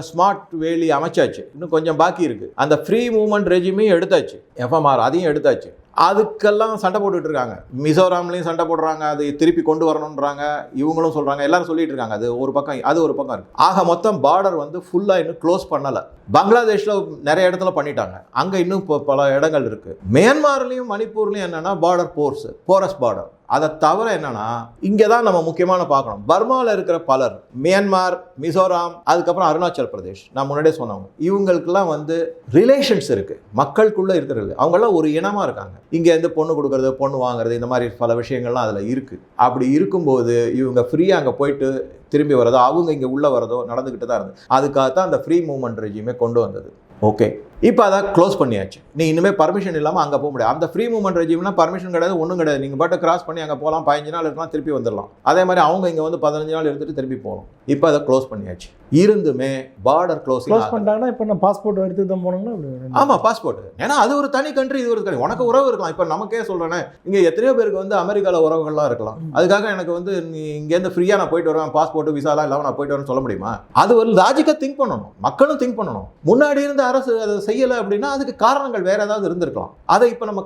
ஸ்மார்ட் வேலி அமைச்சாச்சு. இன்னும் கொஞ்சம் பாக்கி இருக்குது. அந்த ஃப்ரீ மூவ்மெண்ட் ரெஜிமையும் எடுத்தாச்சு, எஃப்எம்ஆர் அதையும் எடுத்தாச்சு. அதுக்கெல்லாம் சண்டை போட்டுட்டு இருக்காங்க. மிசோராம்லையும் சண்டை போடுறாங்க, அது திருப்பி கொண்டு வரணுன்றாங்க. இவங்களும் சொல்கிறாங்க, எல்லாரும் சொல்லிட்டு இருக்காங்க. அது ஒரு பக்கம், அது ஒரு பக்கம் இருக்குது. ஆக மொத்தம் பார்டர் வந்து ஃபுல்லாக இன்னும் க்ளோஸ் பண்ணலை. பங்களாதேஷில் நிறைய இடத்துல பண்ணிட்டாங்க, அங்கே இன்னும் பல இடங்கள் இருக்குது. மியான்மார்லேயும் மணிப்பூர்லேயும் என்னென்னா பார்டர் போரஸ் பார்டர். அதை தவிர என்னன்னா, இங்கே தான் நம்ம முக்கியமான பார்க்கணும். பர்மாவில் இருக்கிற பலர், மியான்மார், மிசோராம், அதுக்கப்புறம் அருணாச்சல் பிரதேஷ், நான் முன்னாடியே சொன்னவங்க, இவங்களுக்கெல்லாம் வந்து ரிலேஷன்ஸ் இருக்குது, மக்களுக்குள்ளே இருக்கிறது. அவங்களாம் ஒரு இனமாக இருக்காங்க. இங்கேருந்து பொண்ணு கொடுக்கறது, பொண்ணு வாங்குறது, இந்த மாதிரி பல விஷயங்கள்லாம் அதில் இருக்குது. அப்படி இருக்கும்போது இவங்க ஃப்ரீயாக அங்கே போயிட்டு திரும்பி வரதோ, அவங்க இங்கே உள்ளே வரதோ நடந்துக்கிட்டு தான் இருந்தது. அதுக்காகத்தான் அந்த ஃப்ரீ மூவ்மெண்ட் ரெஜிமே கொண்டு வந்தது. ஓகே, இப்போ அதை க்ளோஸ் பண்ணியாச்சு. நீ இனிமேல் பர்மிஷன் இல்லாமல் அங்கே போக முடியாது. அந்த ஃப்ரீ மூவ்மெண்ட் ரெஜிம்னா பர்மிஷன் கிடையாது, ஒன்றும் கிடையாது. நீங்கள் பாட்டு கிராஸ் பண்ணி அங்கே போகலாம், 15 நாள் இருக்கலாம், திருப்பி வந்துடலாம். அதே மாதிரி அவங்க இங்கே வந்து 15 நாள் இருந்துட்டு திருப்பி போகணும். இப்போ அதை க்ளோஸ் பண்ணியாச்சு. இருந்துமே பார்டர் க்ளோஸ் பண்ணிட்டாங்கன்னா இப்போ நான் பாஸ்போர்ட் எடுத்து தான் போனோம்னா, ஆமாம் பாஸ்போர்ட். ஏன்னா அது ஒரு தனி கண்ட்ரி, இது ஒரு தனி. உனக்கு உறவு இருக்கலாம். இப்போ நமக்கே சொல்கிறேனே, இங்கே எத்தனையோ பேருக்கு வந்து அமெரிக்காவில் உறவுகள்லாம் இருக்கலாம். அதுக்காக எனக்கு வந்து நீ இங்கேருந்து ஃப்ரீயாக நான் போயிட்டு வருவேன், பாஸ்போர்ட் விசாலாம் இல்லாமல் நான் போயிட்டு வரேன்னு சொல்ல முடியுமா? அது ஒரு லாஜிக்காக திங்க் பண்ணணும், மக்களும் திங்க் பண்ணணும். முன்னாடி இருந்த அரசு அதை செய்யலை அப்படின்னா அதுக்கு காரணங்கள் வேற ஏதாவது இருந்திருக்கலாம். அதை இப்போ நம்ம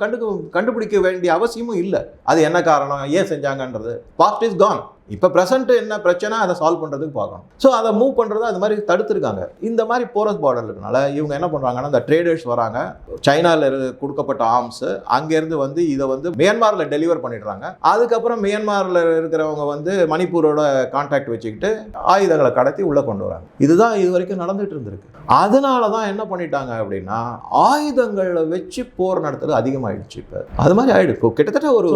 கண்டுபிடிக்க வேண்டிய அவசியமும் இல்லை. அது என்ன காரணம், ஏன் செஞ்சாங்கன்றது பாஸ்ட் இஸ் கான். இப்போ ப்ரெசென்ட் என்ன பிரச்சனை அதை சால்வ் பண்ணுறதுக்கு பார்க்கணும். ஸோ அதை மூவ் பண்ணுறது அது மாதிரி தடுத்துருக்காங்க. இந்த மாதிரி போரஸ் பார்டர் இருக்கனால இவங்க என்ன பண்ணுறாங்கன்னா, இந்த ட்ரேடர்ஸ் வராங்க, சைனாவில் கொடுக்கப்பட்ட ஆர்ம்ஸு அங்கேருந்து வந்து இதை வந்து மியான்மாரில் டெலிவர் பண்ணிடுறாங்க. அதுக்கப்புறம் மியான்மாரில் இருக்கிறவங்க வந்து மணிப்பூரோட கான்டாக்ட் வச்சுக்கிட்டு ஆயுதங்களை கடத்தி உள்ளே கொண்டு வராங்க. இதுதான் இது வரைக்கும் நடந்துட்டு இருந்திருக்கு. அதனால தான் என்ன பண்ணிட்டாங்க அப்படின்னா, ஆயுதங்களை வச்சு போர் நடத்துறது அதிகமாகிடுச்சு. இப்போ அது மாதிரி ஆயிடுச்சு. கிட்டத்தட்ட ஒரு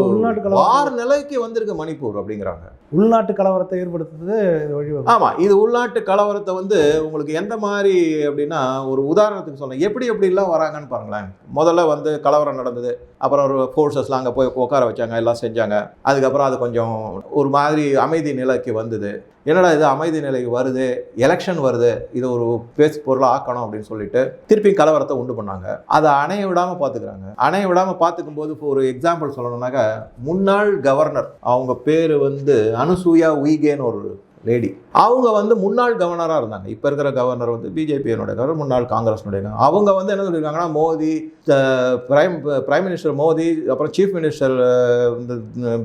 வார் நிலைக்கு வந்திருக்கு மணிப்பூர் அப்படிங்கிறாங்க. உள்நாட்டு கலவரத்தை ஏற்படுத்துறது வழி. ஆமாம், இது உள்நாட்டு கலவரத்தை வந்து உங்களுக்கு எந்த மாதிரி அப்படின்னா, ஒரு உதாரணத்துக்கு சொல்ல, எப்படிலாம் வராங்கன்னு பாருங்களேன். முதல்ல வந்து கலவரம் நடந்தது, அப்புறம் ஒரு ஃபோர்ஸஸ்லாம் அங்கே போய் உட்கார வச்சாங்க, எல்லாம் செஞ்சாங்க. அதுக்கப்புறம் அது கொஞ்சம் ஒரு மாதிரி அமைதி நிலைக்கு வந்தது. என்னடா இது அமைதி நிலைக்கு வருது, எலெக்ஷன் வருது, இது ஒரு பேச்சு பொருளாக ஆக்கணும் அப்படின்னு சொல்லிட்டு திருப்பி கலவரத்தை உண்டு பண்ணாங்க. அதை அணைய விடாமல் பார்த்துக்கிறாங்க. அணைய விடாமல் பார்த்துக்கும் போது இப்போ ஒரு எக்ஸாம்பிள் சொல்லணும்னாக்கா, முன்னாள் கவர்னர், அவங்க பேர் வந்து அனுசூயா உய்கேன்னு ஒரு லேடி. அவங்க வந்து முன்னாள் கவர்னராக இருந்தாங்க. இப்போ இருக்கிற கவர்னர் வந்து பிஜேபியினுடைய கவர்னர், முன்னாள் காங்கிரஸ்னுடைய. அவங்க வந்து என்ன சொல்லியிருக்காங்கன்னா, மோடி, பிரைம் மினிஸ்டர் மோடி, அப்புறம் சீஃப் மினிஸ்டர் இந்த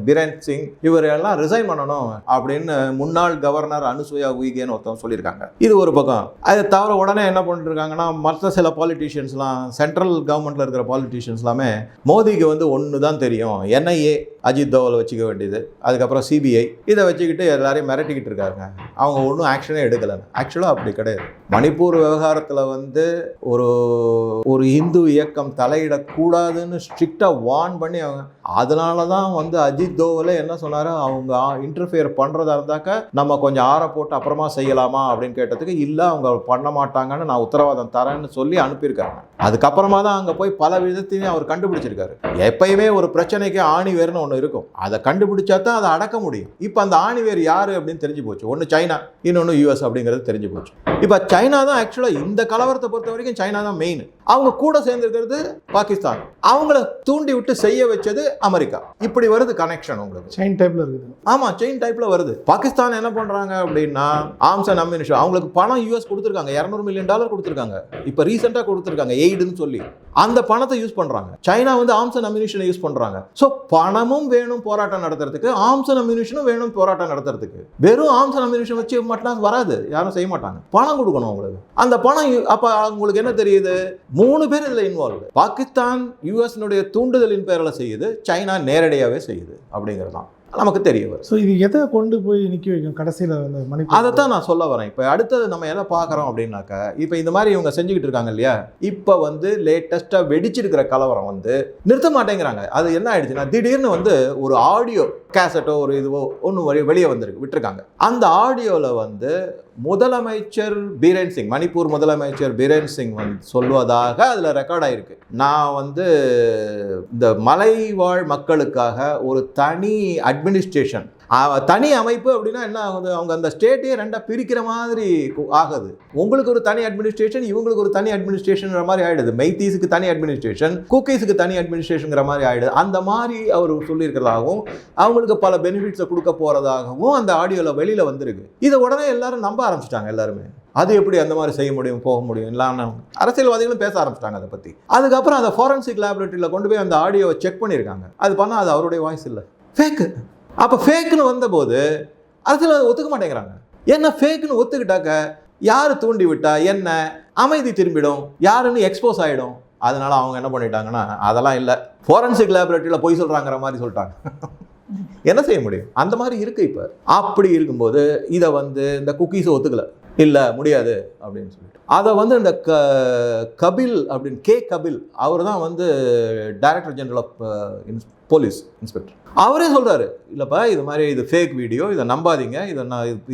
பிரேன் சிங், இவரெல்லாம் ரிசைன் பண்ணணும் அப்படின்னு முன்னாள் கவர்னர் அனுசூயா உய்கேன்னு ஒருத்தவங்க சொல்லியிருக்காங்க. இது ஒரு பக்கம். அதை தவிர உடனே என்ன பண்ணிருக்காங்கன்னா, மற்ற சில பாலிட்டிஷியன்ஸ்லாம், சென்ட்ரல் கவர்மெண்ட்டில் இருக்கிற பாலிட்டிஷியன்ஸ் எல்லாமே மோடிக்கு வந்து ஒன்று தான் தெரியும், என்ஐஏ அஜித் தோவலை வச்சுக்க வேண்டியது, அதுக்கப்புறம் சிபிஐ இதை வச்சுக்கிட்டு எல்லாரையும் மிரட்டிக்கிட்டு இருக்காங்க. அவங்க ஒன்றும் ஆக்ஷனே எடுக்கலை. ஆக்சுவலாக அப்படி கிடையாது. மணிப்பூர் விவகாரத்தில் வந்து ஒரு இந்து இயக்கம் தலையிடக்கூடாதுன்னு ஸ்ட்ரிக்டாக வார்ன் பண்ணி அவங்க, அதனால தான் வந்து அஜித் தோவலை என்ன சொன்னார், அவங்க இன்டர்ஃபியர் பண்ணுறதா இருந்தாக்க நம்ம கொஞ்சம் ஆற போட்டு அப்புறமா செய்யலாமா அப்படின்னு கேட்டதுக்கு இல்லை அவங்க பண்ண மாட்டாங்கன்னு நான் உத்தரவாதம் தரேன்னு சொல்லி அனுப்பியிருக்காங்க. அதுக்கப்புறமா தான் அங்கே போய் பல விதத்தையும் அவர் கண்டுபிடிச்சிருக்காரு. எப்பயுமே ஒரு பிரச்சனைக்கு ஆணிவேர்னு ஒன்று இருக்கும், அதை கண்டுபிடிச்சா தான் அதை அடக்க முடியும். இப்போ அந்த ஆணிவேர் யார் அப்படின்னு தெரிஞ்சு போச்சு. ஒன்று சைனா, இன்னொன்று யூஎஸ் அப்படிங்கிறது தெரிஞ்சு போச்சு. இப்போ சைனா தான் ஆக்சுவலாக இந்த கலவரத்தை பொறுத்த வரைக்கும் சைனா தான் மெயின். அவங்க கூட சேர்ந்துருக்கிறது பாகிஸ்தான், அவங்கள தூண்டி விட்டு செய்ய வச்சது அமெரிக்கா. இப்படி வருது கனெக்ஷன் உங்களுக்கு. செயின் டைப்ல இருக்குது. ஆமாம், செயின் டைப்ல வருது. பாகிஸ்தான் என்ன பண்றாங்க அப்படின்னா ஆர்ம்ஸ் அண்ட் அம்யூனிஷன், அவங்களுக்கு பணம் யூஎஸ் கொடுத்துருக்காங்க, $200 மில்லியன் கொடுத்துருக்காங்க. இப்போ ரீசெண்டாக கொடுத்துருக்காங்க எய்டுன்னு சொல்லி. அந்த பணத்தை யூஸ் பண்றாங்க. சைனா வந்து ஆர்ம்ஸ் அண்ட் அம்யூனிஷனை யூஸ் பண்றாங்க. ஸோ பணமும் வேணும் போராட்டம் நடத்துறதுக்கு, ஆர்ம்ஸ் அண்ட் அம்யூனிஷனும் வேணும் போராட்டம் நடத்துறதுக்கு. வெறும் ஆர்ம்ஸ் அண்ட் அம்யூனிஷன் வச்சு மட்டும் வராது, யாரும் செய்ய மாட்டாங்க. பணம் கொடுக்கணும் உங்களுக்கு. அந்த பணம் அப்போ உங்களுக்கு என்ன தெரியுது, 3 பேர் இதில் இன்வால்வ். பாகிஸ்தான் யூஎஸ்னுடைய தூண்டுதலின் பேரில் செய்யுது, சைனா நேரடியாகவே செய்யுது அப்படிங்கிறதான் நமக்கு தெரிய வரும். ஸோ இது எதை கொண்டு போய் நிற்க வைக்கும் கடைசியில் வந்து மணிப்பூர்? அதைத்தான் நான் சொல்ல வரேன். இப்போ அடுத்தது நம்ம எதை பார்க்குறோம் அப்படின்னாக்கா, இப்போ இந்த மாதிரி இவங்க செஞ்சுக்கிட்டு இருக்காங்க இல்லையா, இப்போ வந்து லேட்டஸ்ட்டாக வெடிச்சிருக்கிற கலவரம் வந்து நிறுத்த மாட்டேங்கிறாங்க. அது என்ன ஆயிடுச்சுன்னா, திடீர்னு வந்து ஒரு ஆடியோ கேசட்டோ ஒரு இதுவோ ஒன்று வெளியே வந்திருக்கு, விட்டுருக்காங்க. அந்த ஆடியோவில் வந்து முதலமைச்சர் பீரேன் சிங், மணிப்பூர் முதலமைச்சர் பீரேன் சிங் வந்து சொல்வதாக அதில் ரெக்கார்ட் ஆகிருக்கு. நான் வந்து இந்த மலைவாழ் மக்களுக்காக ஒரு தனி அட்மினிஸ்ட்ரேஷன், தனி அமைப்பு அப்படின்னா என்ன ஆகுது, அவங்க அந்த ஸ்டேட்டையே ரெண்டாக பிரிக்கிற மாதிரி ஆகுது. உங்களுக்கு ஒரு தனி அட்மினிஸ்ட்ரேஷன், இவங்களுக்கு ஒரு தனி அட்மினிஸ்ட்ரேஷன்ங்கிற மாதிரி ஆகிடுது. மெய்தீஸுக்கு தனி அட்மினிஸ்ட்ரேஷன், குக்கீஸுக்கு தனி அட்மினிஸ்ட்ரேஷன்ங்கிற மாதிரி ஆகிடுது. அந்த மாதிரி அவர் சொல்லியிருக்கிறதாகவும் அவங்களுக்கு பல பெனிஃபிட்ஸை கொடுக்க போகிறதாகவும் அந்த ஆடியோவில் வெளியில் வந்திருக்கு. இதை உடனே எல்லாரும் நம்ப ஆரம்பிச்சிட்டாங்க. எல்லாருமே அது எப்படி அந்த மாதிரி செய்ய முடியும், போக முடியும் இல்லாம அரசியல்வாதிகளும் பேச ஆரம்பிச்சிட்டாங்க அதை பற்றி. அதுக்கப்புறம் அதை ஃபாரன்சிக் லேபரேட்டரியில் கொண்டு போய் அந்த ஆடியோவை செக் பண்ணியிருக்காங்க. அது பண்ணால் அது அவருடைய வாய்ஸ் இல்லை, ஃபேக்கு. அப்போ ஃபேக்குன்னு வந்தபோது அரசியல் ஒத்துக்க மாட்டேங்கிறாங்க. ஏன்னா ஃபேக்குன்னு ஒத்துக்கிட்டாக்க யார் தூண்டி விட்டா என்ன, அமைதி திரும்பிடும், யாருன்னு எக்ஸ்போஸ் ஆகிடும். அதனால அவங்க என்ன பண்ணிட்டாங்கன்னா, அதெல்லாம் இல்லை, ஃபாரன்சிக் லேபரேட்டரியில் போய் சொல்கிறாங்கிற மாதிரி சொல்லிட்டாங்க. என்ன செய்ய முடியும், அந்த மாதிரி இருக்குது. இப்போ அப்படி இருக்கும்போது இதை வந்து இந்த குக்கீஸை ஒத்துக்கலை, இல்லை முடியாது அப்படின்னு சொல்லிட்டு அதை வந்து இந்த கபில் அப்படின்னு கபில் அவர் தான் வந்து director general of police inspector. அவரே சொல்கிறாரு, இல்லைப்பா இது மாதிரி இது ஃபேக் வீடியோ, இதை நம்பாதீங்க, இதை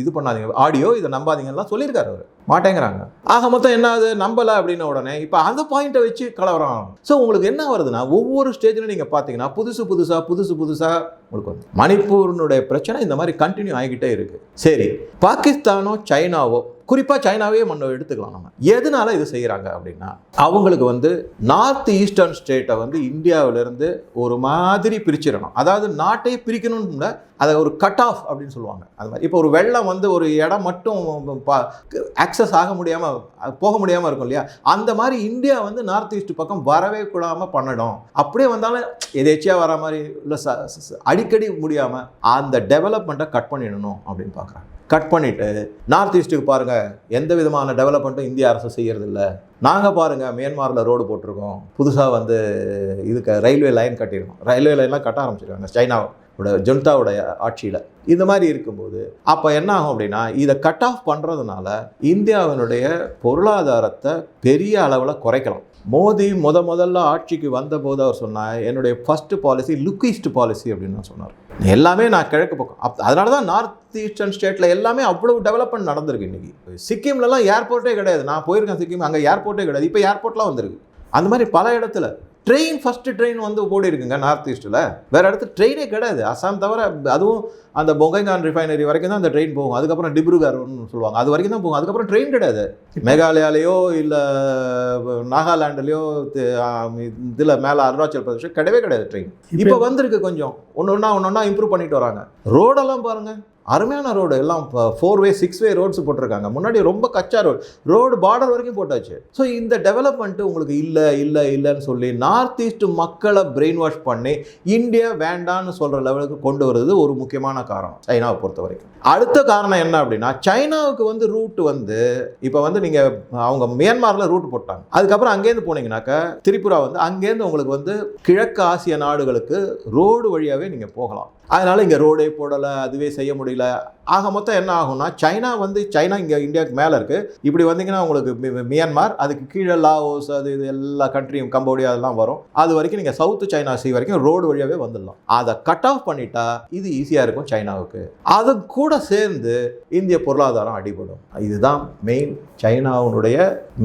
இது பண்ணாதீங்க, ஆடியோ இதை நம்பாதீங்கலாம் சொல்லியிருக்காரு. அவர் மாட்டேங்கிறாங்க. ஆக மொத்தம் என்ன ஆகுது, நம்பலை அப்படின்ன உடனே இப்போ அந்த பாயிண்ட்டை வச்சு கலவரம். ஸோ உங்களுக்கு என்ன வருதுன்னா, ஒவ்வொரு ஸ்டேஜிலும் நீங்கள் பார்த்தீங்கன்னா புதுசு புதுசாக உங்களுக்கு வந்து மணிப்பூரினுடைய பிரச்சனை இந்த மாதிரி கண்டினியூ ஆகிக்கிட்டே இருக்குது. சரி, பாகிஸ்தானோ சைனாவோ, குறிப்பாக சைனாவே எடுத்துக்கலாம் நம்ம. எதனால இது செய்கிறாங்க அப்படின்னா, அவங்களுக்கு வந்து நார்த் ஈஸ்டர்ன் ஸ்டேட்டை வந்து இந்தியாவிலேருந்து ஒரு மாதிரி பிரிச்சிடணும். அதாவது நாட்டையே பிரிக்கணும்னு அதை ஒரு கட் ஆஃப் அப்படின்னு சொல்லுவாங்க. அது மாதிரி இப்போ ஒரு வெள்ளம் வந்து ஒரு இடம் மட்டும் ஆக்சஸ் ஆக முடியாமல் போக முடியாமல் இருக்கும் இல்லையா, அந்த மாதிரி இந்தியா வந்து நார்த் ஈஸ்ட் பக்கம் வரவே கூடாமல் பண்ணணும். அப்படியே வந்தாலும் எதேச்சியாக வர மாதிரி இல்லை, அடிக்கடி முடியாமல் அந்த டெவலப்மெண்ட்டை கட் பண்ணிடணும் அப்படின்னு பார்க்குறாங்க. கட் பண்ணிவிட்டு நார்த் ஈஸ்ட்டுக்கு பாருங்கள், எந்த விதமான டெவலப்மெண்ட்டும் இந்திய அரசு செய்கிறதில்ல. நாங்கள் பாருங்கள் மியான்மரில் ரோடு போட்டிருக்கோம், புதுசாக வந்து இதுக்கு ரயில்வே லைன் கட்டியிருக்கோம், ரயில்வே லைன்லாம் கட்ட ஆரம்பிச்சிருக்காங்க சைனாவோட ஜுன்தாவோடைய ஆட்சியில். இந்த மாதிரி இருக்கும்போது அப்போ என்ன ஆகும் அப்படின்னா, இதை கட் ஆஃப் பண்ணுறதுனால இந்தியாவினுடைய பொருளாதாரத்தை பெரிய அளவில் குறைக்கலாம். மோடி முதல்ல ஆட்சிக்கு வந்தபோது அவர் சொன்னார், என்னுடைய first policy look east policy அப்படின்னு சொன்னார். எல்லாமே நான் கிழக்கு பக்கம், அதனால தான் நார்த் ஈஸ்டர்ன் ஸ்டேட்டில் எல்லாமே அவ்வளவு டெவலப்மெண்ட் நடந்திருக்கு. இன்றைக்கி சிக்கிம்லலாம் ஏர்போர்ட்டே கிடையாது, நான் போயிருக்கேன் சிக்கிம், அங்கே ஏர்போர்ட்டே கிடையாது, இப்போ ஏர்போர்ட்லாம் வந்துருக்கு. அந்த மாதிரி பல இடத்துல ஃபஸ்ட்டு ட்ரெயின் வந்து ஓடி இருக்குங்க நார்த் ஈஸ்ட்டில். வேறு இடத்துல ட்ரெயினே கிடையாது, அசாம் தவிர. அதுவும் அந்த பொங்கைகான் ரிஃபைனரி வரைக்கும் தான் அந்த ட்ரெயின் போகும். அதுக்கப்புறம் டிப்ருகர்னு சொல்லுவாங்க, அது வரைக்கும் தான் போகும். அதுக்கப்புறம் ட்ரெயின் கிடையாது. மேகாலயாலேயோ இல்லை நாகாலாண்டுலேயோ இதில் மேலே அருணாச்சல் பிரதேஷ் கிடையவே கிடையாது ட்ரெயின். இப்போ வந்திருக்கு, கொஞ்சம் ஒன்று ஒன்றா இம்ப்ரூவ் பண்ணிட்டு வராங்க. ரோடெல்லாம் பாருங்கள், அருமையான ரோடு எல்லாம் 4-வே 6-வே ரோட்ஸ் போட்டிருக்காங்க. முன்னாடி ரொம்ப கச்சா ரோடு பார்டர் வரைக்கும் போட்டாச்சு. ஸோ இந்த டெவலப்மெண்ட்டு உங்களுக்கு இல்லைன்னு சொல்லி நார்த் ஈஸ்ட் மக்களை பிரெயின் வாஷ் பண்ணி இந்தியா வேண்டான்னு சொல்கிற லெவலுக்கு கொண்டு வருது ஒரு முக்கியமான காரணம் சைனாவை பொறுத்த வரைக்கும். அடுத்த காரணம் என்ன அப்படின்னா, சைனாவுக்கு வந்து ரூட் வந்து இப்போ வந்து நீங்கள் அவங்க மியான்மரில் ரூட் போட்டாங்க. அதுக்கப்புறம் அங்கேருந்து போனீங்கன்னாக்கா திரிபுரா வந்து அங்கேருந்து உங்களுக்கு வந்து கிழக்கு ஆசிய நாடுகளுக்கு ரோடு வழியாகவே நீங்கள் போகலாம். அதனால் இங்கே ரோடே போடலை, அதுவே செய்ய முடியல. ஆக மொத்தம் என்ன ஆகும்னா, சைனா இங்கே இந்தியாவுக்கு மேலே இருக்குது. இப்படி வந்தீங்கன்னா உங்களுக்கு மியான்மார், அதுக்கு கீழே லாவோஸ், அது இது எல்லா கண்ட்ரியும், கம்போடியா அதெல்லாம் வரும். அது வரைக்கும் நீங்கள் சவுத்து சைனா சி வரைக்கும் ரோடு வழியாகவே வந்துடலாம். அதை கட் ஆஃப் பண்ணிட்டா இது ஈஸியாக இருக்கும் சைனாவுக்கு. அது கூட சேர்ந்து இந்திய பொருளாதாரம் அடிபடும். இதுதான் சைனாவுடைய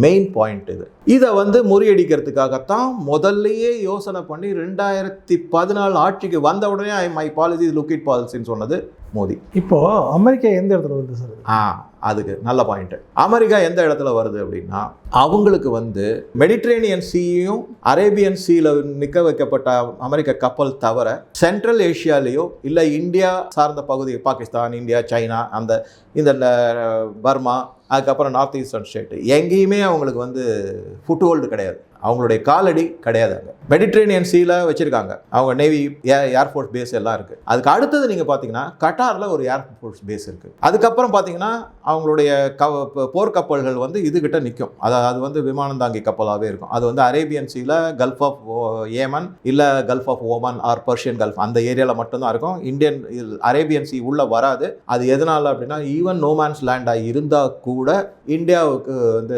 மெயின் பாயிண்ட். இதை வந்து முறியடிக்கிறதுக்காகத்தான் முதல்லையே யோசனை பண்ணி 2014 ஆட்சிக்கு வந்த உடனே மை பாலிசி லுக் இட் பாலிசின்னு சொன்னது மோடி. இப்போ அமெரிக்கா எந்த இடத்துல வருது சார்? அதுக்கு நல்ல பாயிண்ட். அமெரிக்கா எந்த இடத்துல வருது அப்படின்னா, அவங்களுக்கு வந்து மெடிட்ரேனியன் சீயும் அரேபியன் சீல நிற்க வைக்கப்பட்ட அமெரிக்க கப்பல் தவிர சென்ட்ரல் ஏஷியாலேயோ இல்லை இந்தியா சார்ந்த பகுதி, பாகிஸ்தான், இந்தியா, சைனா, இந்த பர்மா, அதுக்கப்புறம் நார்த் ஈஸ்டர்ன் ஸ்டேட் எங்கேயுமே அவங்களுக்கு வந்து ஃபுட்ஹோல்டு கிடையாது. அவங்களுடைய காலடி கிடையாது. அங்கே மெடிட்ரேனியன் சீல வச்சுருக்காங்க. அவங்க நேவி, ஏர்ஃபோர்ஸ் பேஸ் எல்லாம் இருக்குது. அதுக்கு அடுத்தது நீங்கள் பார்த்தீங்கன்னா கட்டாரில் ஒரு ஏர்ஃபோர்ஸ் பேஸ் இருக்குது. அதுக்கப்புறம் பார்த்தீங்கன்னா அவங்களுடைய போர்க்கப்பல்கள் வந்து இதுகிட்ட நிற்கும். அது வந்து விமானம் தாங்கி கப்பலாகவே இருக்கும். அது வந்து அரேபியன் சீல, கல்ஃப் ஆஃப் ஏமன் இல்லை Gulf of Oman or Persian Gulf அந்த ஏரியாவில் மட்டும்தான் இருக்கும். அரேபியன் சி உள்ளே வராது. அது எதனால் அப்படின்னா, ஈவன் நோமேன்ஸ் லேண்டாக இருந்தால் கூட இந்தியாவுக்கு வந்து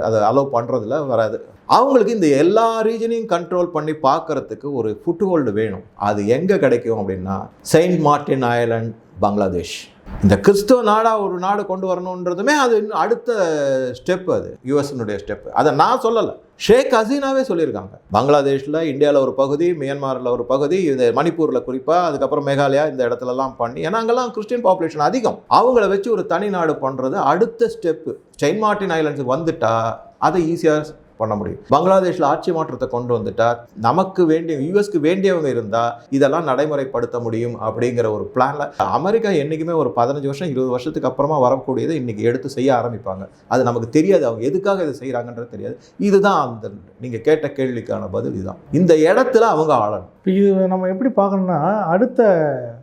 அதை அலோவ் பண்ணுறதுல வராது. அவங்களுக்கு இந்த எல்லா ரீஜனையும் கண்ட்ரோல் பண்ணி பார்க்கறதுக்கு ஒரு ஃபுட்ஹோல்டு வேணும். அது எங்கே கிடைக்கும் அப்படின்னா, செயின்ட் மார்ட்டின் ஐலண்ட், பங்களாதேஷ். இந்த கிறிஸ்துவ நாடாக ஒரு நாடு கொண்டு வரணுன்றதுமே அது இன்னும் அடுத்த ஸ்டெப். அது யுஎஸ்னுடைய ஸ்டெப். அதை நான் சொல்லலை, ஷேக் ஹசீனாவே சொல்லியிருக்காங்க. பங்களாதேஷில், இந்தியாவில் ஒரு பகுதி, மியான்மரில் ஒரு பகுதி, இது மணிப்பூரில் குறிப்பாக, அதுக்கப்புறம் மேகாலயா, இந்த இடத்துலலாம் பண்ணி, ஏன்னா அங்கெல்லாம் கிறிஸ்டியன் பாப்புலேஷன் அதிகம். அவங்கள வச்சு ஒரு தனி நாடு பண்ணுறது அடுத்த ஸ்டெப்பு. செயின்ட் மார்ட்டின் ஐலண்ட்ஸுக்கு வந்துட்டா அதை ஈஸியாக பண்ண முடியும். பங்களாதேஷில் ஆட்சி மாற்றத்தை கொண்டு வந்துட்டா நமக்கு வேண்டிய, யூஎஸ்க்கு வேண்டியவங்க இருந்தால் இதெல்லாம் நடைமுறைப்படுத்த முடியும் அப்படிங்கிற ஒரு பிளானில் அமெரிக்கா என்றைக்குமே ஒரு 15 வருஷம் 20 வருஷத்துக்கு அப்புறமா வரக்கூடியதை இன்றைக்கி எடுத்து செய்ய ஆரம்பிப்பாங்க. அது நமக்கு தெரியாது, அவங்க எதுக்காக இதை செய்கிறாங்கன்றது தெரியாது. இதுதான் அந்த நீங்கள் கேட்ட கேள்விக்கான பதில். இதுதான் இந்த இடத்துல அவங்க ஆளணும். இது நம்ம எப்படி பார்க்கணும்னா, அடுத்த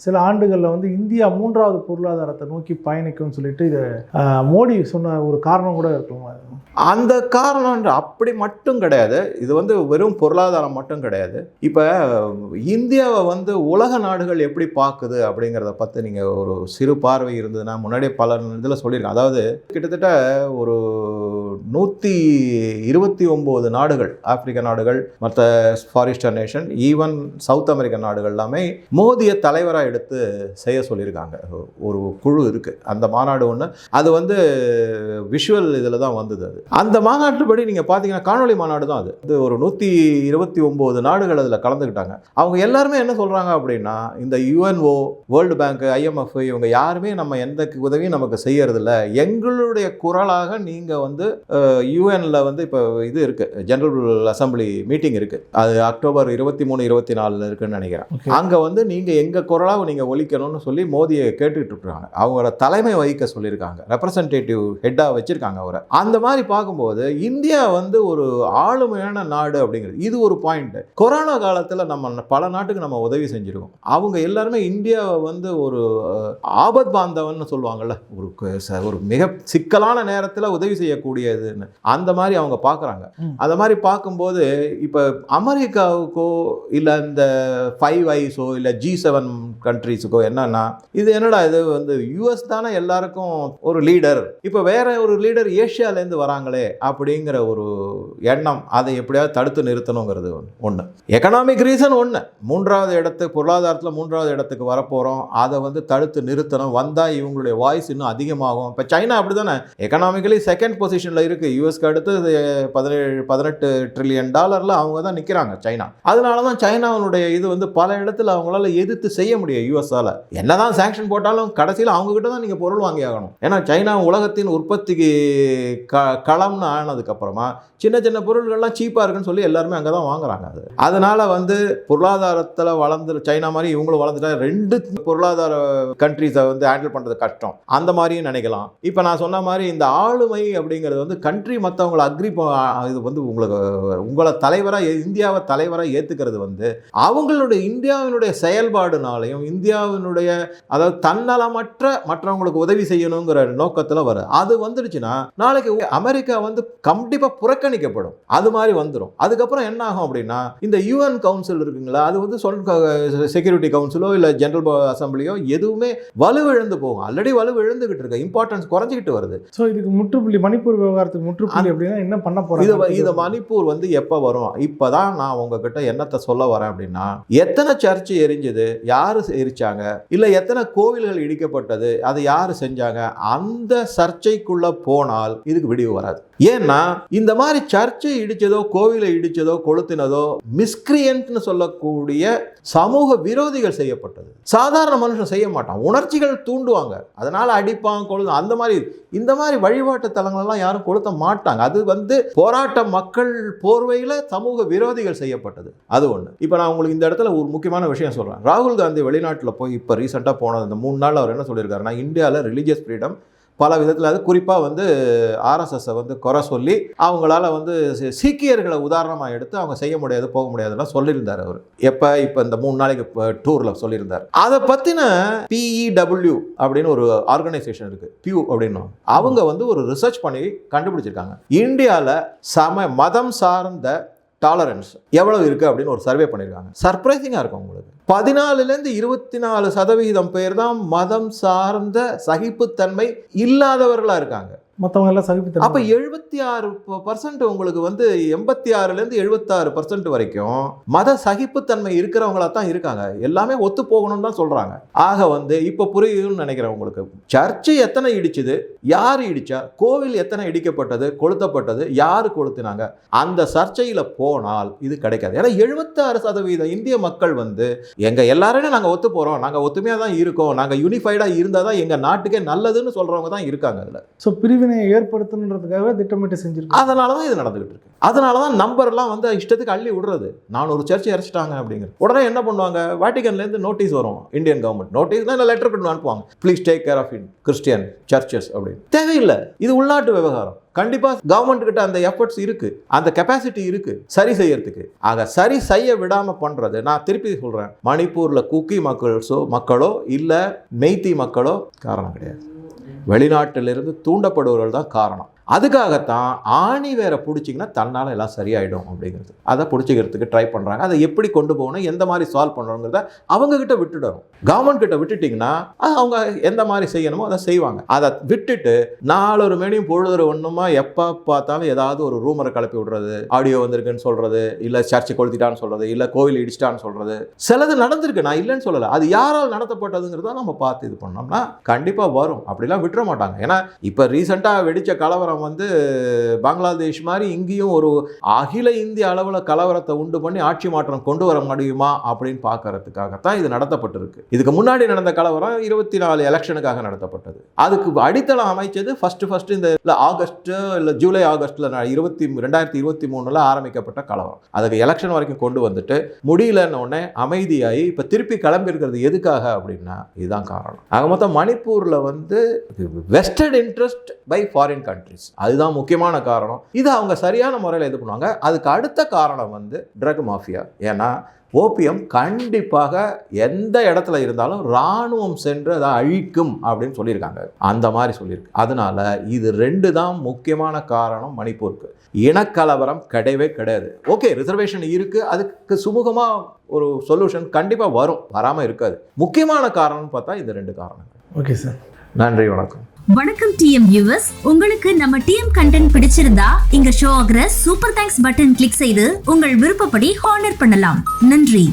சில ஆண்டுகளில் வந்து இந்தியா 3வது பொருளாதாரத்தை நோக்கி பயணிக்கும்னு சொல்லிட்டு இதை மோடி சொன்ன ஒரு காரணம் கூட இருக்கும். அந்த காரணம் அப்படி மட்டும் கிடையாது. இது வந்து வெறும் பொருளாதாரம் மட்டும் கிடையாது. இப்போ இந்தியாவை வந்து உலக நாடுகள் எப்படி பார்க்குது அப்படிங்கிறத பற்றி நீங்கள் ஒரு சிறு பார்வை இருந்ததுன்னா, முன்னாடியே பல இதில் சொல்லியிருக்கேன். அதாவது கிட்டத்தட்ட ஒரு 129 நாடுகள், ஆப்பிரிக்க நாடுகள், மற்ற ஃபாரிஸ்டர் நேஷன், ஈவன் சவுத் அமெரிக்க நாடுகள் எல்லாமே மோடியை தலைவராக எடுத்து செய்ய சொல்லியிருக்காங்க. ஒரு குழு இருக்குது, அந்த மாநாடு ஒன்று. அது வந்து விஷுவல் இதில் தான் வந்தது. அந்த மாநாட்டுப்படி நீங்கள் பார்த்தீங்கன்னா காணொலி மாநாடு தான். அது ஒரு 129 நாடுகள் அதில் கலந்துக்கிட்டாங்க. அவங்க எல்லாருமே என்ன சொல்கிறாங்க அப்படின்னா, இந்த யுஎன்ஓ, வேர்ல்டு பேங்க், ஐஎம்எஃப் இவங்க யாருமே நம்ம எந்த உதவியும் நமக்கு செய்யறதில்ல. எங்களுடைய குரலாக நீங்கள் வந்து யூஎனில் வந்து இப்போ இது இருக்குது, ஜெனரல் அசம்பிளி மீட்டிங் இருக்குது. அது அக்டோபர் 23-24 இருக்குன்னு நினைக்கிறேன். அங்கே வந்து நீங்கள் எங்கள் குரலாக நீங்கள் ஒலிக்கணும்னு சொல்லி மோடியை கேட்டுக்கிட்டு இருக்காங்க. அவங்களோட தலைமை வகிக்க சொல்லியிருக்காங்க, ரெப்ரசன்டேட்டிவ் ஹெட்டாக வச்சுருக்காங்க அவரை. அந்த மாதிரி பார்க்கும்போது இந்தியா வந்து ஒரு ஆளுமையான நாடு அப்படிங்கிறது இது ஒரு பாயிண்ட். கொரோனா காலத்தில் நம்ம பல நாட்டுக்கு நம்ம உதவி செஞ்சிருக்கோம். அவங்க எல்லாருமே இந்தியாவை வந்து ஒரு ஆபத் பாந்தவன்னு சொல்லுவாங்கள்ல, ஒரு மிக சிக்கலான நேரத்தில் உதவி செய்யக்கூடியதுன்னு அந்த மாதிரி அவங்க பார்க்குறாங்க. அந்த மாதிரி பார்க்கும்போது இப்போ அமெரிக்காவுக்கோ இல்லை இந்த 5 ஐஸோ இல்லை G7 கண்ட்ரிஸுக்கோ என்னன்னா, இது என்னடா இது வந்து யூஎஸ் தானே எல்லாருக்கும் ஒரு லீடர், இப்போ வேற ஒரு லீடர் ஏஷியாலேருந்து வராங்களே அப்படிங்கிற ஒரு எண்ணம். அதை எப்படியாவது தடுத்து நிறுத்தணுங்கிறது ஒன்று. எக்கனாமிக் ரீசன் ஒன்று. 3வது இடத்துக்கு, பொருளாதாரத்தில் 3வது இடத்துக்கு வரப்போகிறோம், அதை வந்து தடுத்து நிறுத்தணும். வந்தால் இவங்களுடைய வாய்ஸ் இன்னும் அதிகமாகும். இப்போ சைனா அப்படி தானே, எக்கனாமிக்கலி 2nd பொசிஷனில் இருக்குது. யூஎஸ்க்கு அடுத்து 18 ட்ரில்லியன் டாலரில் அவங்க தான் நிற்கிறாங்க சைனா. அதனால தான் சைனாவுடைய இது வந்து பல இடத்துல அவங்களால எதிர்த்து செய்ய முடியும். யூஎஸ்ஆல் என்னதான் சாங்ஷன் போட்டாலும் கடைசியில் அவங்ககிட்ட தான் நீங்கள் பொருள் வாங்கி ஆகணும். ஏன்னா சைனா உலகத்தின் உற்பத்திக்கு களம்னு ஆனதுக்கப்புறமா சின்ன சின்ன பொருள்கள்லாம் சீப்பாக இருக்குன்னு சொல்லி எல்லாருமே அங்கே தான் வாங்குறாங்க. அதனால வந்து பொருளாதாரத்தில் வளர்ந்து சைனா மாதிரி இவங்களும் வளர்ந்துட்டா 2 பொருளாதார கண்ட்ரிஸை வந்து ஹேண்டில் பண்ணுறது கஷ்டம். அந்த மாதிரியும் நினைக்கலாம். இப்போ நான் சொன்ன மாதிரி இந்த ஆளுமை அப்படிங்கிறது வந்து கண்ட்ரி மற்றவங்களை இது வந்து உங்களை தலைவராக இந்தியாவை தலைவராக ஏற்றுக்கிறது வந்து அவங்களுடைய இந்தியாவினுடைய செயல்பாடுனாலையும் இந்தியாவினுடைய அதாவது தன்னலமற்ற மற்றவங்களுக்கு உதவி செய்யணுங்கிற நோக்கத்தில் வரும். அது வந்துடுச்சுன்னா நாளைக்கு அமெரிக்கா வந்து கண்டிப்பாக புறக்கணிக்கப்படும். அது மாதிரி வந்துடும். அதுக்கப்புறம் என்ன ஆகும் அப்படின்னா இந்த யூஎன் கவுன்சில் இருக்குங்களா, அது வந்து செக்யூரிட்டி கவுன்சிலோ இல்லை ஜெனரல் அசம்பிளியோ எதுவுமே வலுவிழந்து போகும். ஆல்ரெடி வலுவிழந்துகிட்டு இருக்கு, இம்பார்ட்டன்ஸ் குறைஞ்சிக்கிட்டு வருது. ஸோ இதுக்கு முற்றுப்புள்ளி மணிப்பூர் விவகாரத்துக்கு முற்றுப்புள்ளி அப்படின்னா என்ன பண்ண போறாங்க? இது மணிப்பூர் வந்து எப்போ வரும்? இப்போதான் நான் உங்ககிட்ட என்னத்தை சொல்ல வரேன் அப்படின்னா, எத்தனை சர்ச்சு எரிஞ்சது, யாரு எரிச்சாங்க, இல்லை எத்தனை கோவில்கள் இடிக்கப்பட்டது, அது யாரு செஞ்சாங்க, அந்த சர்ச்சைக்குள்ள போனால் இதுக்கு விடிவு வராது. ஏன்னா இந்த மாதிரி சர்ச்சை இடிச்சதோ கோவிலை இடிச்சதோ கொளுத்தினதோ மிஸ்கிரியன்ட்னு சொல்லக்கூடிய சமூக விரோதிகள் செய்யப்பட்டது. சாதாரண மனுஷன் செய்ய மாட்டான். உணர்ச்சிகள் தூண்டுவாங்க, அதனால அடிப்பான் கொளுத்து. அந்த மாதிரி இந்த மாதிரி வழிபாட்டு தலங்களெல்லாம் யாரும் கொளுத்த மாட்டாங்க. அது வந்து போராட்ட மக்கள் போர்வையில் சமூக விரோதிகள் செய்யப்பட்டது. அது ஒன்று. இப்போ நான் உங்களுக்கு இந்த இடத்துல ஒரு முக்கியமான விஷயம் சொல்கிறேன். ராகுல் காந்தி வெளிநாட்டில் போய் இப்போ ரீசெண்டாக போனது இந்த 3 நாள் அவர் என்ன சொல்லியிருக்காருன்னா, இந்தியாவில் ரிலீஜியஸ் ஃப்ரீடம் பல விதத்தில், அது குறிப்பாக வந்து ஆர்எஸ்எஸ்ஸை வந்து குறை சொல்லி அவங்களால வந்து சீக்கியர்களை உதாரணமாக எடுத்து அவங்க செய்ய முடியாது போக முடியாதுன்னா சொல்லியிருந்தார் அவர். இப்போ இந்த 3 நாளைக்கு டூரில் சொல்லியிருந்தார். அதை பற்றின PEW அப்படின்னு ஒரு ஆர்கனைசேஷன் இருக்குது, பியூ அப்படின்னு. அவங்க வந்து ஒரு ரிசர்ச் பண்ணி கண்டுபிடிச்சிருக்காங்க. இந்தியாவில் மதம் சார்ந்த டாலரன்ஸ் எவ்வளவு இருக்குது அப்படின்னு ஒரு சர்வே பண்ணியிருக்காங்க. சர்ப்ரைசிங்காக இருக்கும் உங்களுக்கு. 14லேருந்து 24% பேர் தான் மதம் சார்ந்த சகிப்புத்தன்மை இல்லாதவர்களாக இருக்காங்க. மற்றவங்க எல்லாம் சகிப்புத்தன்மை. அப்போ 76% உங்களுக்கு வந்து 86லேருந்து 76% வரைக்கும் மத சகிப்புத்தன்மை இருக்கிறவங்களா தான் இருக்காங்க. எல்லாமே ஒத்து போகணும்னு தான் சொல்றாங்க. ஆக வந்து இப்போ புரியுதுன்னு நினைக்கிறேன் உங்களுக்கு. சர்ச்சை எத்தனை இடிச்சுது, யார் இடிச்சா, கோவில் எத்தனை இடிக்கப்பட்டது, கொளுத்தப்பட்டது, யாரு கொளுத்தினாங்க, அந்த சர்ச்சையில் போனால் இது கிடைக்காது. ஏன்னா 76% இந்திய மக்கள் வந்து எங்க எல்லாரும் நாங்கள் ஒத்து போறோம், நாங்கள் ஒத்துமையாக தான் இருக்கோம், நாங்கள் யூனிஃபைடாக இருந்தால் தான் எங்க நாட்டுக்கே நல்லதுன்னு சொல்றவங்க தான் இருக்காங்க. அதில் ஸோ பிரிவினையை ஏற்படுத்தணுன்றதுக்காக திட்டமிட்டு செஞ்சிருக்கோம். அதனால தான் இது நடந்துகிட்டு இருக்கு. அதனால தான் நம்பர்லாம் வந்து இஷ்டத்துக்கு அள்ளி விடுறது. 400 சர்ச்சை அரைச்சிட்டாங்க அப்படிங்கிற உடனே என்ன பண்ணுவாங்க, வாட்டிகன்லேருந்து நோட்டீஸ் வரும். இந்தியன் கவர்மெண்ட் நோட்டீஸ் தான் லெட்டர் கொண்டு அனுப்புவாங்க, please take care of Christian churches அப்படின்னு. தேவையில்லை, இது உள்நாட்டு விவகாரம். கண்டிப்பாக கவர்மெண்ட் கிட்ட அந்த எஃபர்ட்ஸ் இருக்கு, அந்த கெப்பாசிட்டி இருக்கு சரி செய்யறதுக்கு. ஆக சரி செய்ய விடாம பண்றது, நான் திருப்பி சொல்றேன், மணிப்பூர்ல குக்கி மக்களோ இல்ல மெய்தி மக்களோ காரணம் கிடையாது. வெளிநாட்டிலிருந்து தூண்டப்படுவர்கள் தான் காரணம். அதுக்காகத்தான் ஆணி வேற பிடிச்சிங்கன்னா தன்னால் எல்லாம் சரியாயிடும் அப்படிங்கிறது. அதை பிடிச்சிக்கிறதுக்கு ட்ரை பண்ணுறாங்க. அதை எப்படி கொண்டு போகணும், எந்த மாதிரி சால்வ் பண்ணுறோங்கிறத அவங்கக்கிட்ட விட்டுடணும். கவர்மெண்ட் கிட்ட விட்டுட்டிங்கன்னா அவங்க எந்த மாதிரி செய்யணுமோ அதை செய்வாங்க. அதை விட்டுட்டு நாலொரு மேடையும் பொழுது ஒன்றுமா எப்போ பார்த்தாலும் ஏதாவது ஒரு ரூமரை கிளப்பி விடுறது, ஆடியோ வந்திருக்குன்னு சொல்கிறது, இல்லை சர்ச்சை கொளுத்திட்டான்னு சொல்கிறது, இல்லை கோவில் இடிச்சிட்டான்னு சொல்கிறது, சிலது நடந்திருக்கு, நான் இல்லைன்னு சொல்லலை. அது யாரால் நடத்தப்பட்டதுங்கிறத நம்ம பார்த்து இது பண்ணோம்னா கண்டிப்பாக வரும். அப்படிலாம் விட்டுற மாட்டாங்க. ஏன்னா இப்போ ரீசெண்டாக வெடித்த கலவரம் வந்து பங்களாதேஷ் மாதிரி இங்கேயும் ஒரு அகில இந்திய அளவில் கலவரத்தை உண்டு பண்ணி ஆட்சி மாற்றம் கொண்டு வர முடியுமா அப்படின்னு பார்க்கறதுக்காகத்தான் இது நடத்தப்பட்டிருக்கு. இதுக்கு முன்னாடி நடந்த கலவரம் 24 எலெக்ஷனுக்காக நடத்தப்பட்டது. அதுக்கு அடித்தளம் அமைச்சது ஃபர்ஸ்ட் இந்த ஆகஸ்ட் இல்லை ஜூலை ஆகஸ்ட்ல 2023 ஆரம்பிக்கப்பட்ட கலவரம். அதுக்கு எலெக்ஷன் வரைக்கும் கொண்டு வந்துட்டு முடியலன்னு உடனே அமைதியாகி இப்போ திருப்பி கிளம்பி இருக்கிறது எதுக்காக அப்படின்னா இதுதான் காரணம். ஆக மொத்தம் மணிப்பூரில் வந்து vested interest by foreign countries, அதுதான் முக்கியமான காரணம். இது அவங்க சரியான முறையில் இது பண்ணுவாங்க. அதுக்கு அடுத்த காரணம் வந்து ட்ரக் மாஃபியா. ஏன்னா ஓபியம் கண்டிப்பாக எந்த இடத்துல இருந்தாலும் இராணுவம் சென்று அதை அழிக்கும் அப்படின்னு சொல்லியிருக்காங்க. அந்த மாதிரி சொல்லியிருக்கு. அதனால இது 2 தான் முக்கியமான காரணம் மணிப்பூருக்கு. இனக்கலவரம் கிடையவே கிடையாது. ஓகே, ரிசர்வேஷன் இருக்கு, அதுக்கு சுமூகமாக ஒரு சொல்யூஷன் கண்டிப்பாக வரும், வராமல் இருக்காது. முக்கியமான காரணம்னு பார்த்தா இந்த 2 காரணங்கள். ஓகே சார், நன்றி, வணக்கம். வணக்கம் டிஎம் வியூவர்ஸ், உங்களுக்கு நம்ம டிஎம் கண்டென்ட் பிடிச்சிருந்தா இங்க ஷோ ஆகிற சூப்பர் தேங்க்ஸ் பட்டன் கிளிக் செய்து உங்கள் விருப்பப்படி ஹானர் பண்ணலாம். நன்றி.